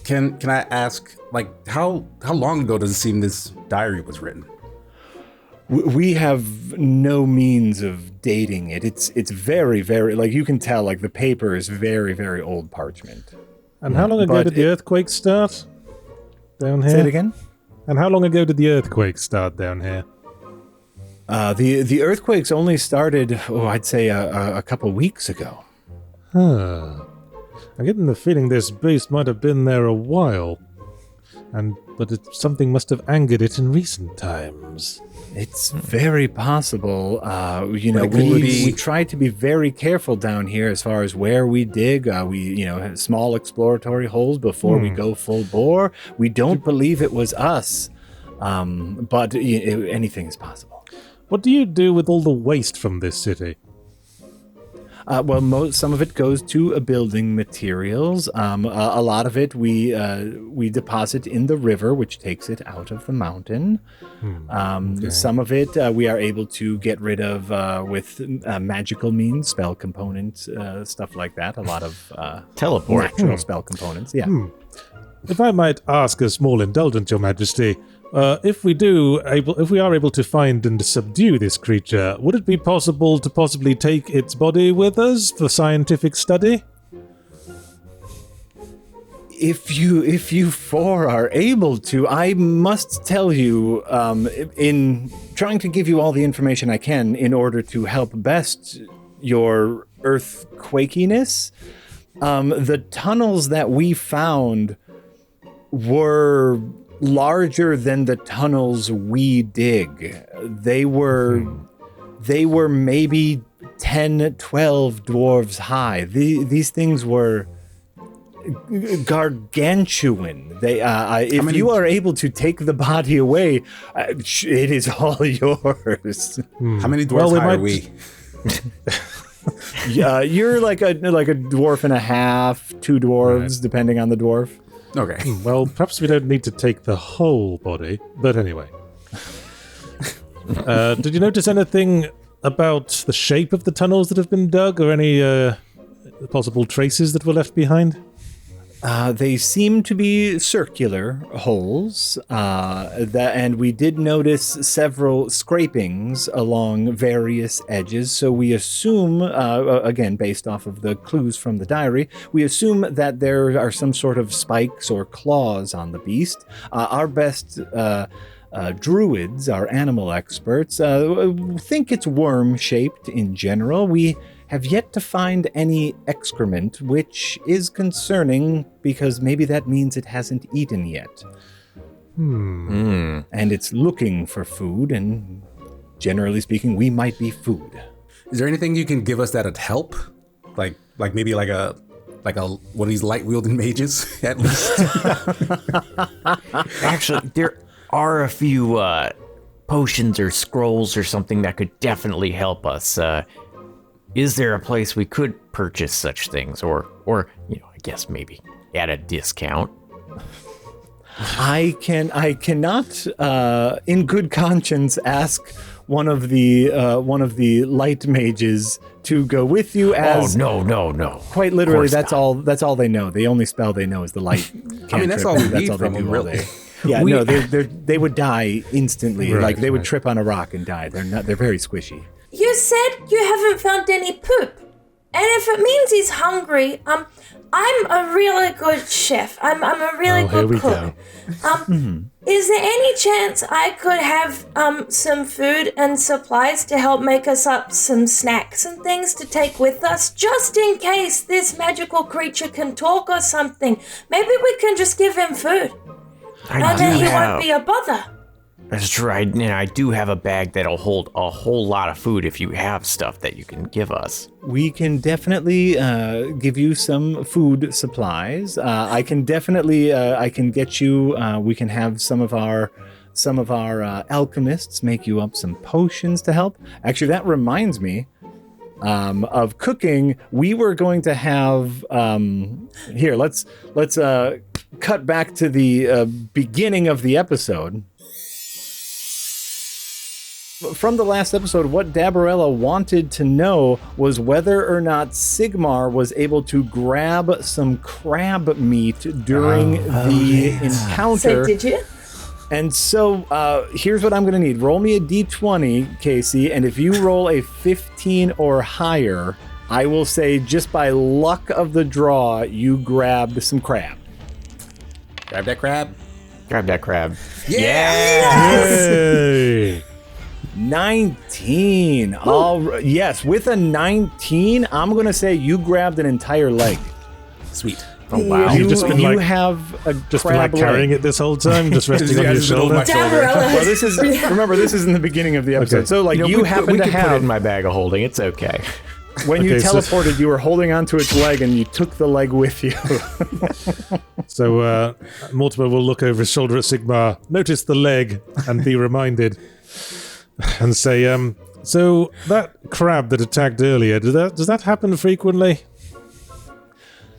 Can I ask, like, how long ago does it seem this diary was written? We have no means of dating it. It's very, very, like, you can tell, like, the paper is very, very old parchment. And how long ago did the earthquake start down here? Say it again? And how long ago did the earthquake start down here? The earthquakes only started, I'd say a couple weeks ago. Huh. I'm getting the feeling this beast might have been there a while. But something must have angered it in recent times. It's very possible. We try to be very careful down here as far as where we dig. We have small exploratory holes before we go full bore. We don't believe it was us, but anything is possible. What do you do with all the waste from this city? Some of it goes to building materials. A lot of it we deposit in the river, which takes it out of the mountain. Some of it we are able to get rid of with magical means, spell components, stuff like that. A lot of Teleport. natural spell components. Yeah. If I might ask a small indulgence, Your Majesty, if we are able to find and subdue this creature, would it be possible to possibly take its body with us for scientific study? If you four are able to, I must tell you, in trying to give you all the information I can in order to help best your earthquakiness, the tunnels that we found were larger than the tunnels we dig. They were maybe 10, 12 dwarves high. These things were gargantuan. If you are able to take the body away, it is all yours. How many dwarves high are we? You're like a dwarf and a half, 2 dwarves, depending on the dwarf. Okay. Well, perhaps we don't need to take the whole body, but anyway. Did you notice anything about the shape of the tunnels that have been dug, or any possible traces that were left behind? They seem to be circular holes, and we did notice several scrapings along various edges, so we assume, again, based off of the clues from the diary, we assume that there are some sort of spikes or claws on the beast. Our best druids, our animal experts, think it's worm-shaped in general. We have yet to find any excrement, which is concerning because maybe that means it hasn't eaten yet. And it's looking for food, and generally speaking, we might be food. Is there anything you can give us that'd help? Like maybe like a one of these light wielding mages at least. Actually, there are a few potions or scrolls or something that could definitely help us. Is there a place we could purchase such things, or I guess maybe at a discount? I cannot, in good conscience, ask one of the light mages to go with you. As no. Quite literally, that's all they know. The only spell they know is the light cantrip. I mean, that's all we need all from they them, do all really. day. Yeah, they would die instantly. Right, they would trip on a rock and die. They're very squishy. You said you haven't found any poop. And if it means he's hungry, I'm a really good chef. I'm a really good cook. Is there any chance I could have some food and supplies to help make us up some snacks and things to take with us, just in case this magical creature can talk or something? Maybe we can just give him food. And then he won't be a bother. That's right, and I do have a bag that'll hold a whole lot of food if you have stuff that you can give us. We can definitely give you some food supplies. I can definitely I can get you. We can have some of our alchemists make you up some potions to help. Actually, that reminds me of cooking. We were going to have here. Let's cut back to the beginning of the episode. from the last episode, what Dabarella wanted to know was whether or not Sigmar was able to grab some crab meat during the encounter. So did you? And so here's what I'm going to need. Roll me a d20, Casey, and if you roll a 15 or higher, I will say just by luck of the draw, you grabbed some crab. Grab that crab. Grab that crab. Hey. 19. Yes, with a 19, I'm going to say you grabbed an entire leg. Sweet. Oh, wow. You've just been you like, have a just been like crab carrying leg. it this whole time, just resting on Yeah, your just been on shoulder. my shoulder. Well, this is remember this is in the beginning of the episode. Okay. So like you happen we to could put it have in my bag of holding. It's okay. when you Okay, so- teleported, you were holding onto its leg and you took the leg with you. So Mortimer will look over his shoulder at Sigmar, notice the leg, and be reminded, and say, so that crab that attacked earlier, does that happen frequently?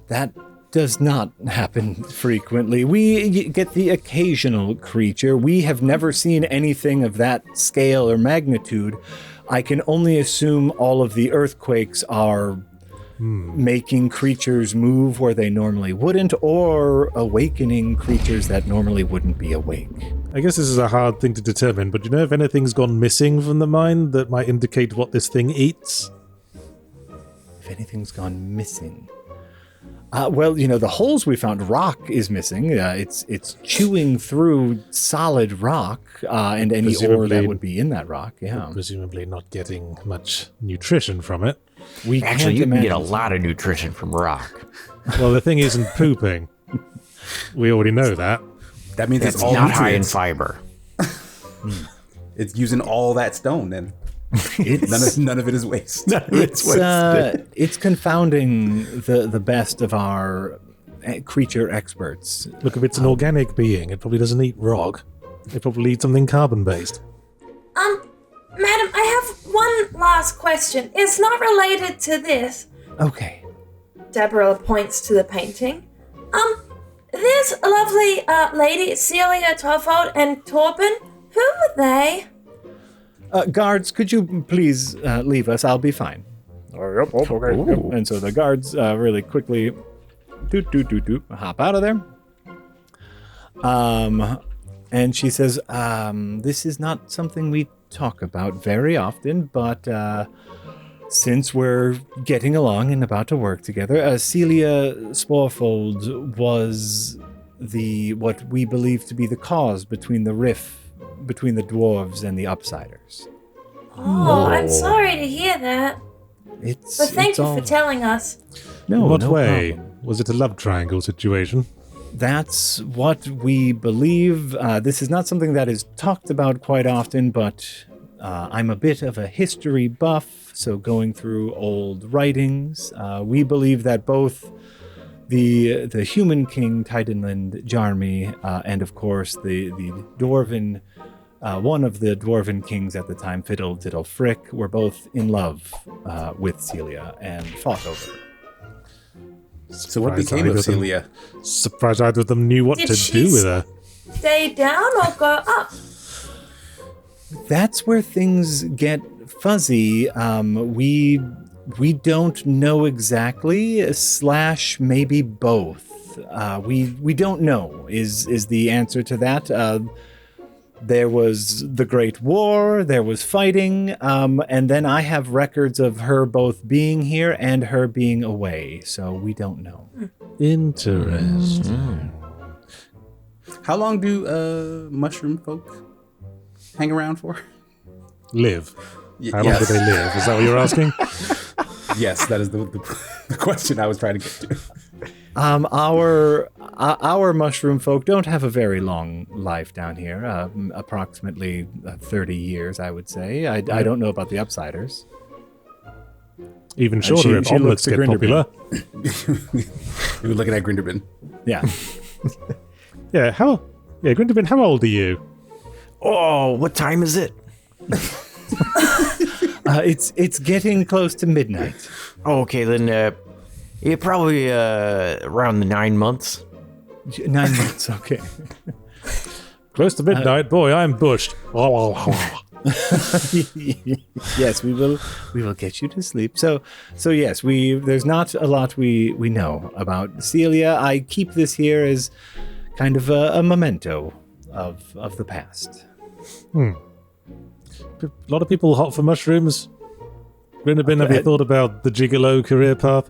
That does not happen frequently. We get the occasional creature. We have never seen anything of that scale or magnitude. I can only assume all of the earthquakes are making creatures move where they normally wouldn't, or awakening creatures that normally wouldn't be awake. I guess this is a hard thing to determine, but do you know if anything's gone missing from the mine that might indicate what this thing eats? If anything's gone missing. Well, you know, the holes we found, rock is missing. It's chewing through solid rock and any ore that Presumably- would be in that rock. Yeah, Presumably not getting much nutrition from it. we Actually, can't you can get a imagine. lot of nutrition from rock. Well, the thing isn't pooping. We already know that. That means It's it's all not high in nutrients. fiber. It's using all that stone, then. None of it is waste. It's confounding the best of our creature experts. Look, if it's an organic being, it probably doesn't eat rock. It probably eats something carbon-based. Madam, I have one last question. It's not related to this. Okay. Deborah points to the painting. This lovely lady, Celia Torfold and Torben, who were they? Guards, could you please leave us? I'll be fine. Yep, okay. Yep. And so the guards really quickly hop out of there. And she says, this is not something we talk about very often, but since we're getting along and about to work together, Celia Sporefold was what we believe to be the cause between the rift between the dwarves and the upsiders. Oh, I'm sorry to hear that. But thank you for telling us. No, In what no way? problem. Was it a love triangle situation? That's what we believe. This is not something that is talked about quite often, but I'm a bit of a history buff, so going through old writings, we believe that both the human king Tidenland Jarmi and of course the dwarven one of the dwarven kings at the time, Fiddle Diddle Frick, were both in love with Celia and fought over her. So what Surprised became either of them- Celia? Surprised either of them knew what Did to she do with her. Stay down or go up? That's where things get fuzzy. We don't know exactly, / maybe both. We don't know is the answer to that. There was the Great War, there was fighting, and then I have records of her both being here and her being away, so we don't know. Interesting. How long do mushroom folk hang around for? Live. How long do they live? Is that what you're asking? Yes, that is the question I was trying to get to. Our mushroom folk don't have a very long life down here, approximately 30 years, I would say. I don't know about the upsiders. Even shorter if she looks omelets to get Grindelwald. popular. We were looking at Grindelwald. Yeah. Yeah, Grindelwald, how old are you? Oh, what time is it? It's getting close to midnight. Oh, okay, then yeah, probably around the 9 months. 9 months, okay. Close to midnight. Boy, I'm bushed. Yes, we will get you to sleep. So yes, there's not a lot we know about Celia. I keep this here as kind of a memento of the past. A lot of people hot for mushrooms. Grinabin, have you thought about the gigolo career path?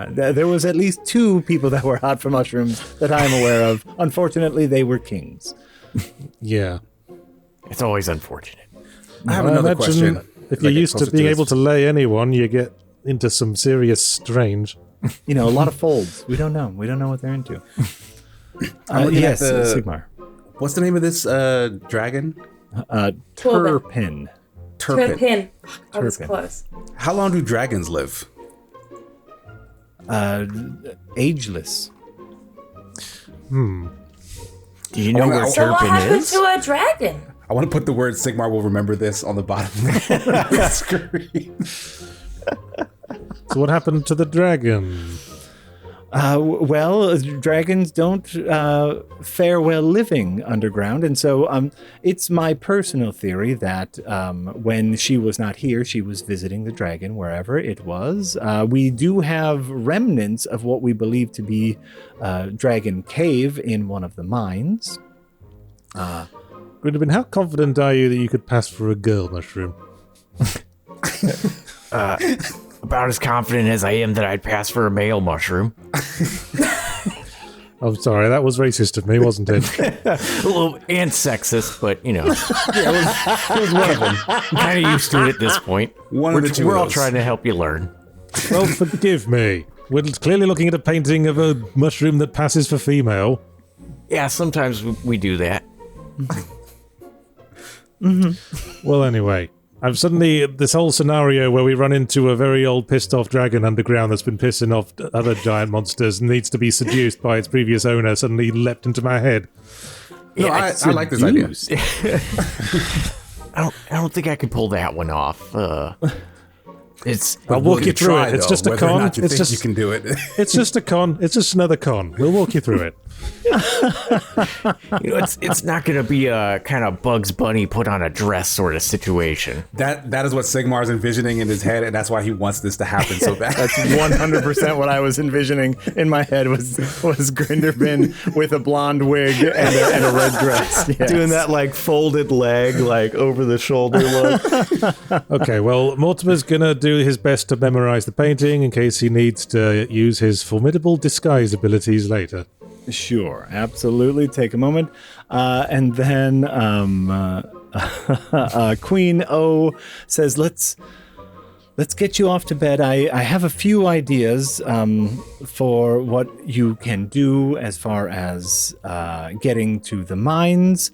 There was at least 2 people that were hot for mushrooms that I'm aware of. Unfortunately, they were kings. Yeah. It's always unfortunate. I have I another imagine question. if you're used to being able to lay anyone, you get into some serious strange. You know, a lot of folds. We don't know. We don't know what they're into. I'm looking Yes, at the, Sigmar. What's the name of this dragon? Turpin. Turpin. I was Turpin. close. How long do dragons live? Ageless. Do you know where So what Turpin happened is? to a dragon? I want to put the word Sigmar will remember this on the bottom of the screen. So what happened to the dragon? Well, dragons don't fare well living underground, and so it's my personal theory that when she was not here, she was visiting the dragon wherever it was. We do have remnants of what we believe to be Dragon Cave in one of the mines. Grinabin, how confident are you that you could pass for a girl mushroom? About as confident as I am that I'd pass for a male mushroom. I'm sorry, that was racist of me, wasn't it? A little and sexist, but it was one of them. I'm kind of used to it at this point. We're all trying to help you learn. Well, forgive me. We're clearly looking at a painting of a mushroom that passes for female. Yeah, sometimes we do that. Well, anyway, I've suddenly this whole scenario where we run into a very old pissed off dragon underground that's been pissing off other giant monsters and needs to be seduced by its previous owner suddenly leapt into my head. No, I like this idea. I don't think I could pull that one off. I'll walk you through it. It's just a con. It's just you can do it. It's just a con. It's just another con. We'll walk you through it. It's not going to be a kind of Bugs Bunny put on a dress sort of situation. That is what Sigmar's envisioning in his head, and that's why he wants this to happen so bad. That's 100% what I was envisioning in my head was Grinderbin with a blonde wig and a red dress. Yes. Doing that like folded leg, like over the shoulder look. Okay, well, Mortimer's gonna do his best to memorize the painting in case he needs to use his formidable disguise abilities later. Sure, absolutely. Take a moment. And then Queen O says, let's get you off to bed. I have a few ideas for what you can do as far as getting to the mines.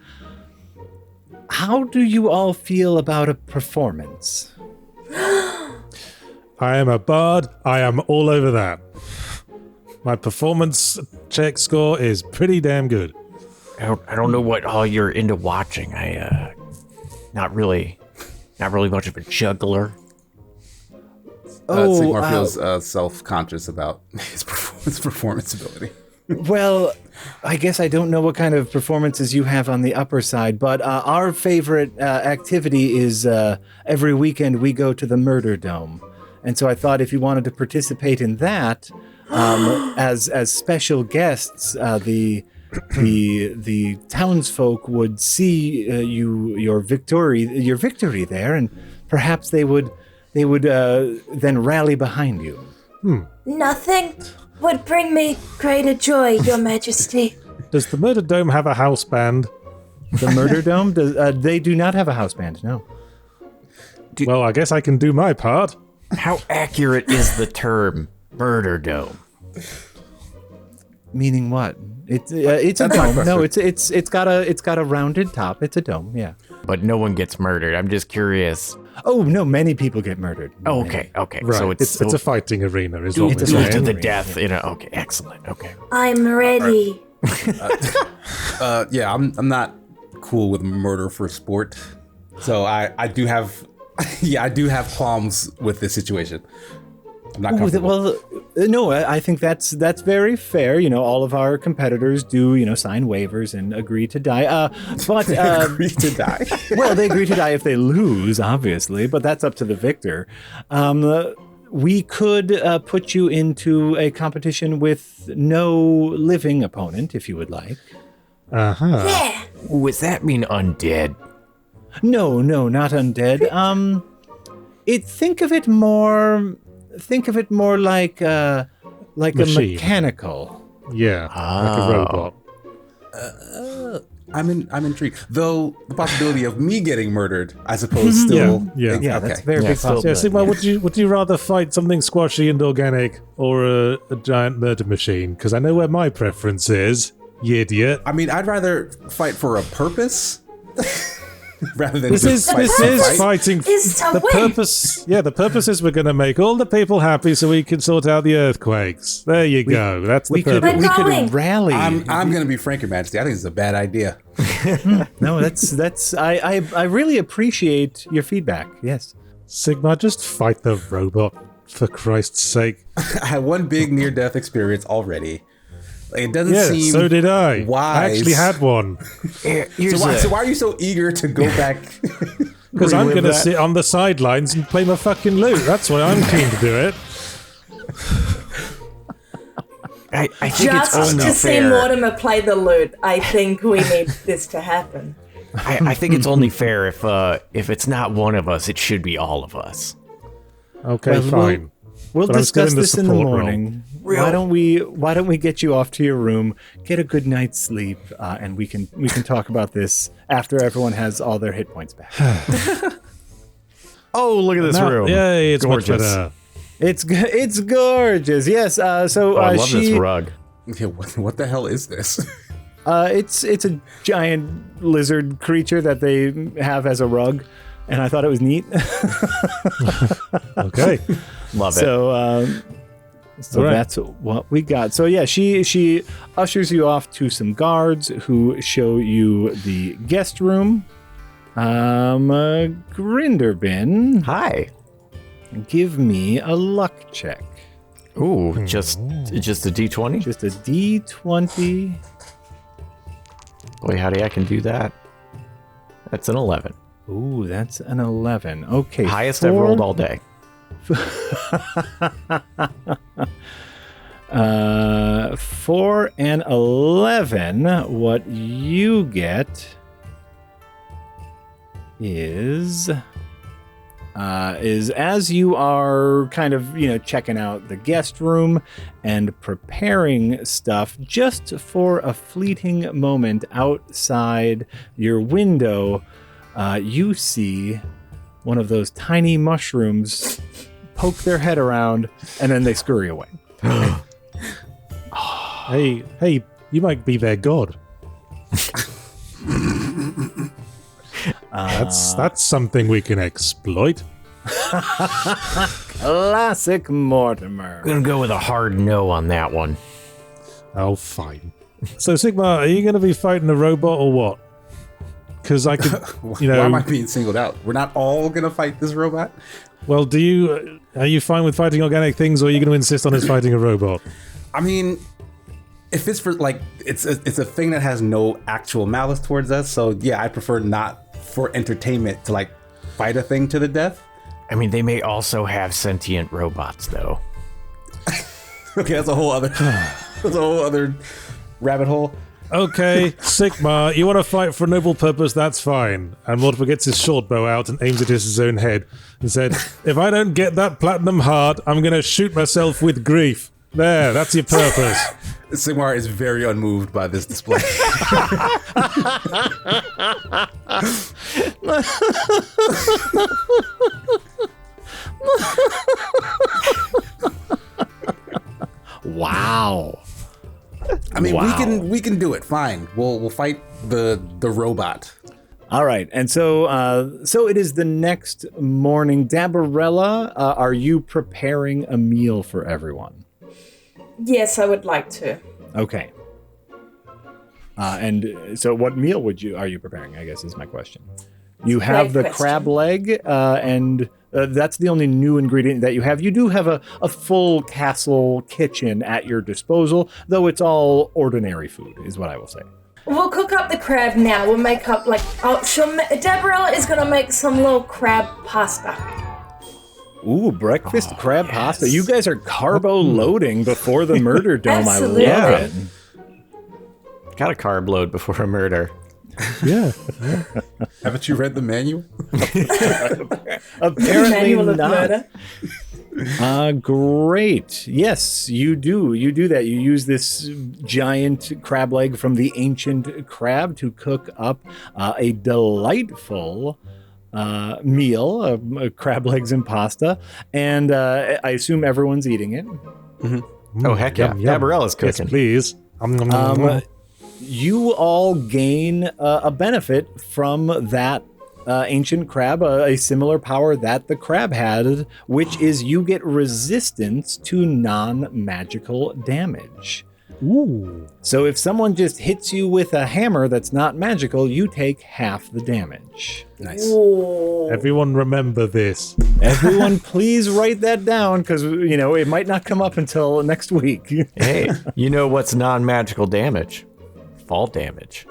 How do you all feel about a performance? I am a bard. I am all over that. My performance check score is pretty damn good. I don't know what all you're into watching. Not really much of a juggler. Sigmar feels self-conscious about his performance ability. Well, I guess I don't know what kind of performances you have on the upper side, but our favorite activity is every weekend we go to the Murder Dome. And so I thought if you wanted to participate in that, as special guests, the townsfolk would see your victory there, and perhaps they would then rally behind you. Nothing would bring me greater joy, Your Majesty. Does the Murder Dome have a house band? The Murder Dome? They do not have a house band, no. Well, I guess I can do my part. How accurate is the term Murder Dome? Meaning what? It's a dome. No, it's got a rounded top. It's a dome. Yeah. But no one gets murdered. I'm just curious. Oh no, many people get murdered. Oh, okay. Right. So it's a fighting arena, is what we're duel to saying. the death. Okay, excellent. Okay. I'm ready. Yeah, I'm not cool with murder for sport, so I do have, I do have qualms with this situation. I'm not comfortable. Well, No, I think that's very fair. All of our competitors do, sign waivers and agree to die. But Agree to die. well, they agree to die if they lose, obviously, but that's up to the victor. We could put you into a competition with no living opponent, if you would like. Yeah. Does that mean undead? No, not undead. Think of it more like a Machine. mechanical. Yeah, like a robot. I'm intrigued. Though the possibility of me getting murdered, I suppose, still. Yeah. Yeah, Okay. that's very big still- Yeah, possibility. Sigma, would you rather fight something squashy and organic or a giant murder machine? Because I know where my preference is, you idiot. I mean, I'd rather fight for a purpose rather than This just is fight for fight. fighting. Is to The win. purpose, the purpose is we're going to make all the people happy so we can sort out the earthquakes. There you go. That's the We could purpose. going. rally. I'm gonna be frank, Your Majesty. I think it's a bad idea. No, that's I really appreciate your feedback. Yes. Sigma, just fight the robot, for Christ's sake. I had one big near-death experience already. Like, it doesn't Yeah, seem so did I. wise. I actually had one. So why are you so eager to go back? Because I'm relive going to that? sit on the sidelines and play my fucking loot. That's why I'm keen to do it. I think it's Just only to see fair. Mortimer play the lute, I think we need this to happen. I think it's only fair if it's not one of us, it should be all of us. Okay, fine. We'll But I'm still discuss in the this in the support role. morning. Why don't we get you off to your room, get a good night's sleep, and we can talk about this after everyone has all their hit points back. Oh, look at this Now- room. Yay, it's much Gorgeous. better. It's gorgeous. Yes. So I love she this rug. Okay, what the hell is this? it's a giant lizard creature that they have as a rug, and I thought it was neat. Okay. Love it. So All right. that's what we got. So yeah, she ushers you off to some guards who show you the guest room. Grinderbin, Hi. give me a luck check. Ooh, just a D20? Just a D20. Boy, howdy, I can do that. That's an 11. Ooh, that's an 11. Okay. Highest I've rolled all day. For an 11, what you get is as you are kind of, checking out the guest room and preparing stuff, just for a fleeting moment outside your window, you see one of those tiny mushrooms poke their head around, and then they scurry away. Hey, you might be their god. That's something we can exploit. Classic Mortimer. I'm gonna go with a hard no on that one. Oh, fine. So, Sigma, are you going to be fighting a robot or what? Because I could, Why am I being singled out? We're not all gonna fight this robot. well, are you fine with fighting organic things, or are you going to insist on us fighting a robot? I mean, if it's for it's a thing that has no actual malice towards us. So yeah, I prefer not for entertainment to fight a thing to the death. I mean, they may also have sentient robots, though. Okay, that's a whole other rabbit hole. Okay, Sigma, you want to fight for a noble purpose, that's fine. And Mortimer gets his short bow out and aims it at his own head and said, if I don't get that platinum heart, I'm going to shoot myself with grief. There, that's your purpose. Sigmar is very unmoved by this display. Wow. I mean, Wow. we can do it. Fine. We'll fight the robot. All right, and so so it is the next morning. Dabarella, are you preparing a meal for everyone? Yes, I would like to. Okay. And so, what meal are you preparing? I guess is my question. You have Great the question. crab leg and That's the only new ingredient that you have. You do have a full castle kitchen at your disposal, though it's all ordinary food, is what I will say. We'll cook up the crab now. We'll make up Deborah is gonna make some little crab pasta. Ooh, breakfast crab pasta. You guys are carbo loading before the murder dome. Absolutely. I love it. Got a carb load before a murder. Yeah. Haven't you read the manual? Apparently Manual of not. murder. Great. Yes, you do. You do that. You use this giant crab leg from the ancient crab to cook up a delightful meal, crab legs and pasta. And I assume everyone's eating it. Oh, heck yeah. Gabriella's Yes, cooking. please. You all gain a benefit from that ancient crab, a similar power that the crab had, which is you get resistance to non-magical damage. Ooh. So if someone just hits you with a hammer that's not magical, you take half the damage. Nice. Ooh. Everyone remember this. Everyone, please write that down because, you know, it might not come up until next week. Hey, you know what's non-magical damage? Fall damage.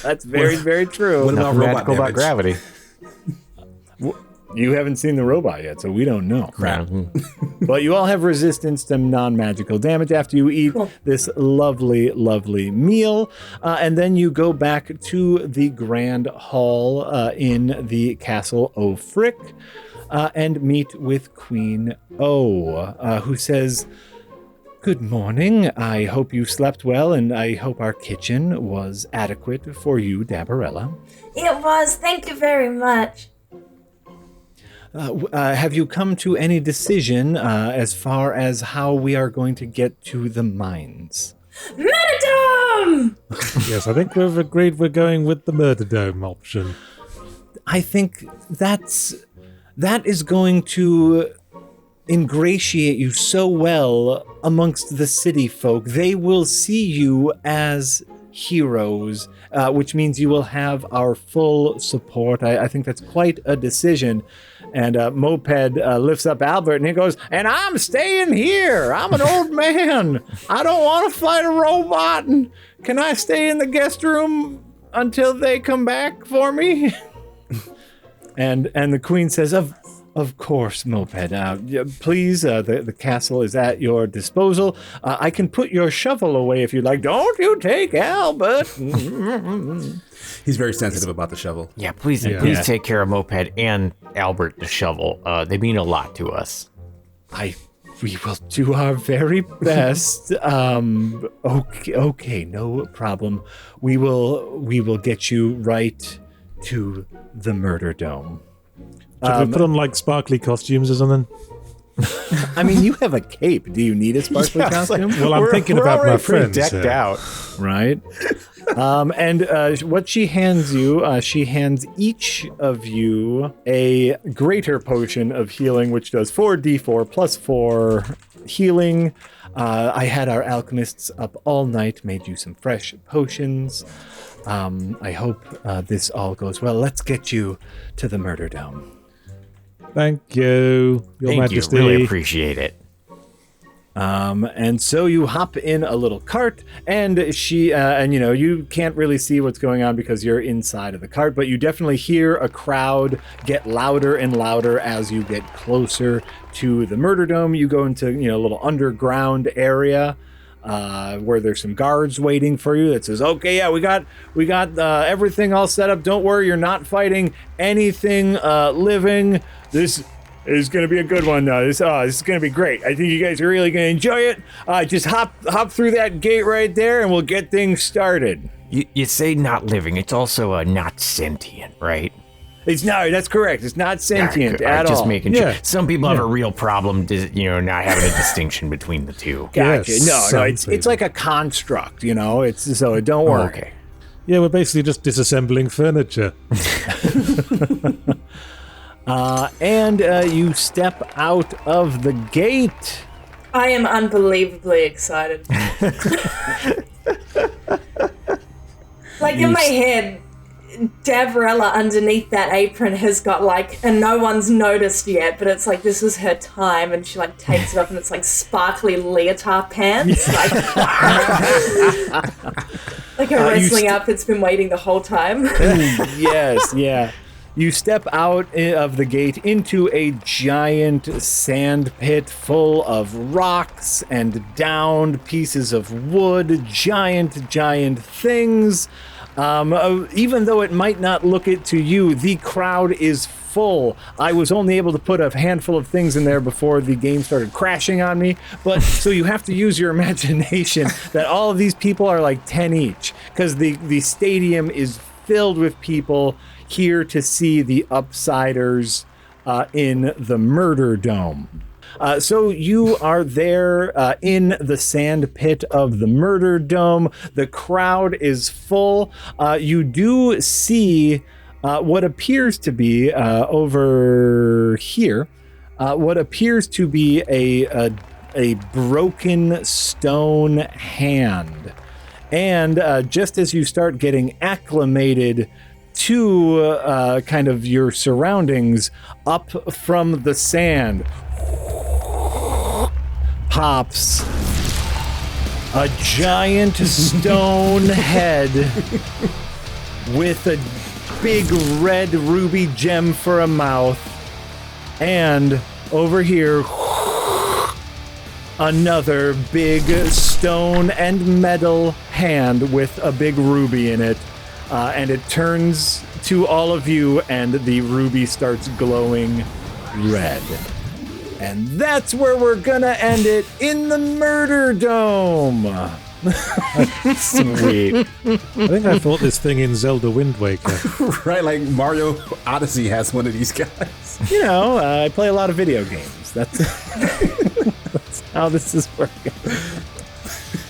That's very, very true. What about Nothing robot magical about damage? gravity. You haven't seen the robot yet, so we don't know. Mhm. But you all have resistance to non-magical damage after you eat this lovely, lovely meal. And then you go back to the Grand Hall in the Castle O'Frick and meet with Queen O, who says, "Good morning. I hope you slept well, and I hope our kitchen was adequate for you, Dabarella. It was. Thank you very much. Have you come to any decision as far as how we are going to get to the mines?" Madam! Yes, I think we've agreed we're going with the murder dome option. I think that is going to ingratiate you so well amongst the city folk. They will see you as heroes, which means you will have our full support. I think that's quite a decision. And Moped lifts up Albert and he goes, "And I'm staying here. I'm an old man. I don't want to fight a robot. And can I stay in the guest room until they come back for me?" And the queen says, Of course, Moped. Please, the castle is at your disposal. I can put your shovel away if you'd like. Don't you take Albert. He's very sensitive about the shovel. Yeah, please take care of Moped and Albert the shovel. They mean a lot to us. We will do our very best. Okay, no problem. We will get you right to the murder dome. Should we put on like sparkly costumes or something? I mean, you have a cape. Do you need a sparkly costume? Well, I'm thinking about my friends. Decked out. Right. And what she hands you, she hands each of you a greater potion of healing, which does 4d4 plus 4 healing. I had our alchemists up all night, made you some fresh potions. I hope this all goes well. Let's get you to the murder dome. Thank you, Your Thank Majesty. you. Really appreciate it. And so you hop in a little cart, and she, and you know, you can't really see what's going on because you're inside of the cart, but you definitely hear a crowd get louder and louder as you get closer to the murder dome. You go into, you know, a little underground area, where there's some guards waiting for you that says, "Okay, yeah, we got everything all set up. Don't worry, you're not fighting anything living. This is going to be a good one. This is going to be great. I think you guys are really going to enjoy it. Just hop through that gate right there, and we'll get things started." You say not living. It's also not sentient, right? It's not. That's correct. It's not sentient at just all. making Yeah. sure. Some people have a real problem, not having a distinction between the two. Gotcha. Yes, No, it's something. like a construct. You know, it's so don't worry. Okay. Yeah, we're basically just disassembling furniture. And you step out of the gate. I am unbelievably excited. Like in my head, Davrella underneath that apron has got like, and no one's noticed yet, but it's like this was her time, and she like takes it off, and it's like sparkly leotard pants, like a wrestling outfit's been waiting the whole time. Yes, yeah. You step out of the gate into a giant sand pit full of rocks and downed pieces of wood, giant things. Even though it might not look it to you, the crowd is full. I was only able to put a handful of things in there before the game started crashing on me. But so you have to use your imagination that all of these people are like 10 each, because the stadium is filled with people here to see the Upsiders in the Murder Dome. So you are there in the sand pit of the Murder Dome. The crowd is full. You do see what appears to be over here, what appears to be a broken stone hand. And just as you start getting acclimated to kind of your surroundings, up from the sand pops a giant stone head with a big red ruby gem for a mouth, and over here another big stone and metal hand with a big ruby in it, and it turns to all of you, and the ruby starts glowing red. And that's where we're gonna end it, in the Murder Dome. Sweet. I think I fought this thing in Zelda Wind Waker. Right, like Mario Odyssey has one of these guys. You know, I play a lot of video games. That's how this is working.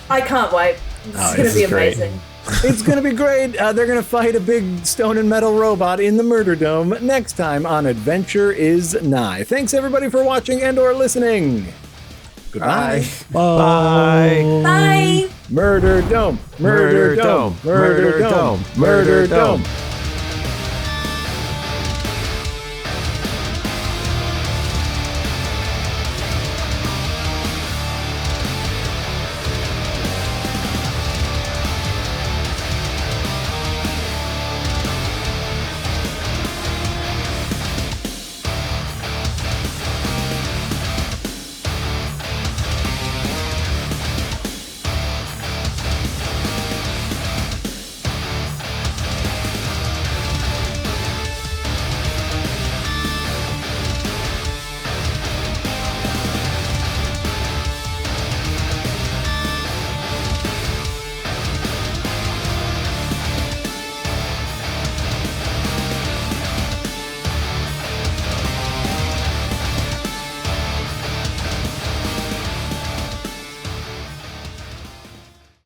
I can't wait. It's going to be amazing. It's going to be great. They're going to fight a big stone and metal robot in the Murder Dome next time on Adventure is Nigh. Thanks, everybody, for watching and or listening. Goodbye. Bye. Bye. Murder Dome. Murder Dome. Murder Dome. Murder Dome.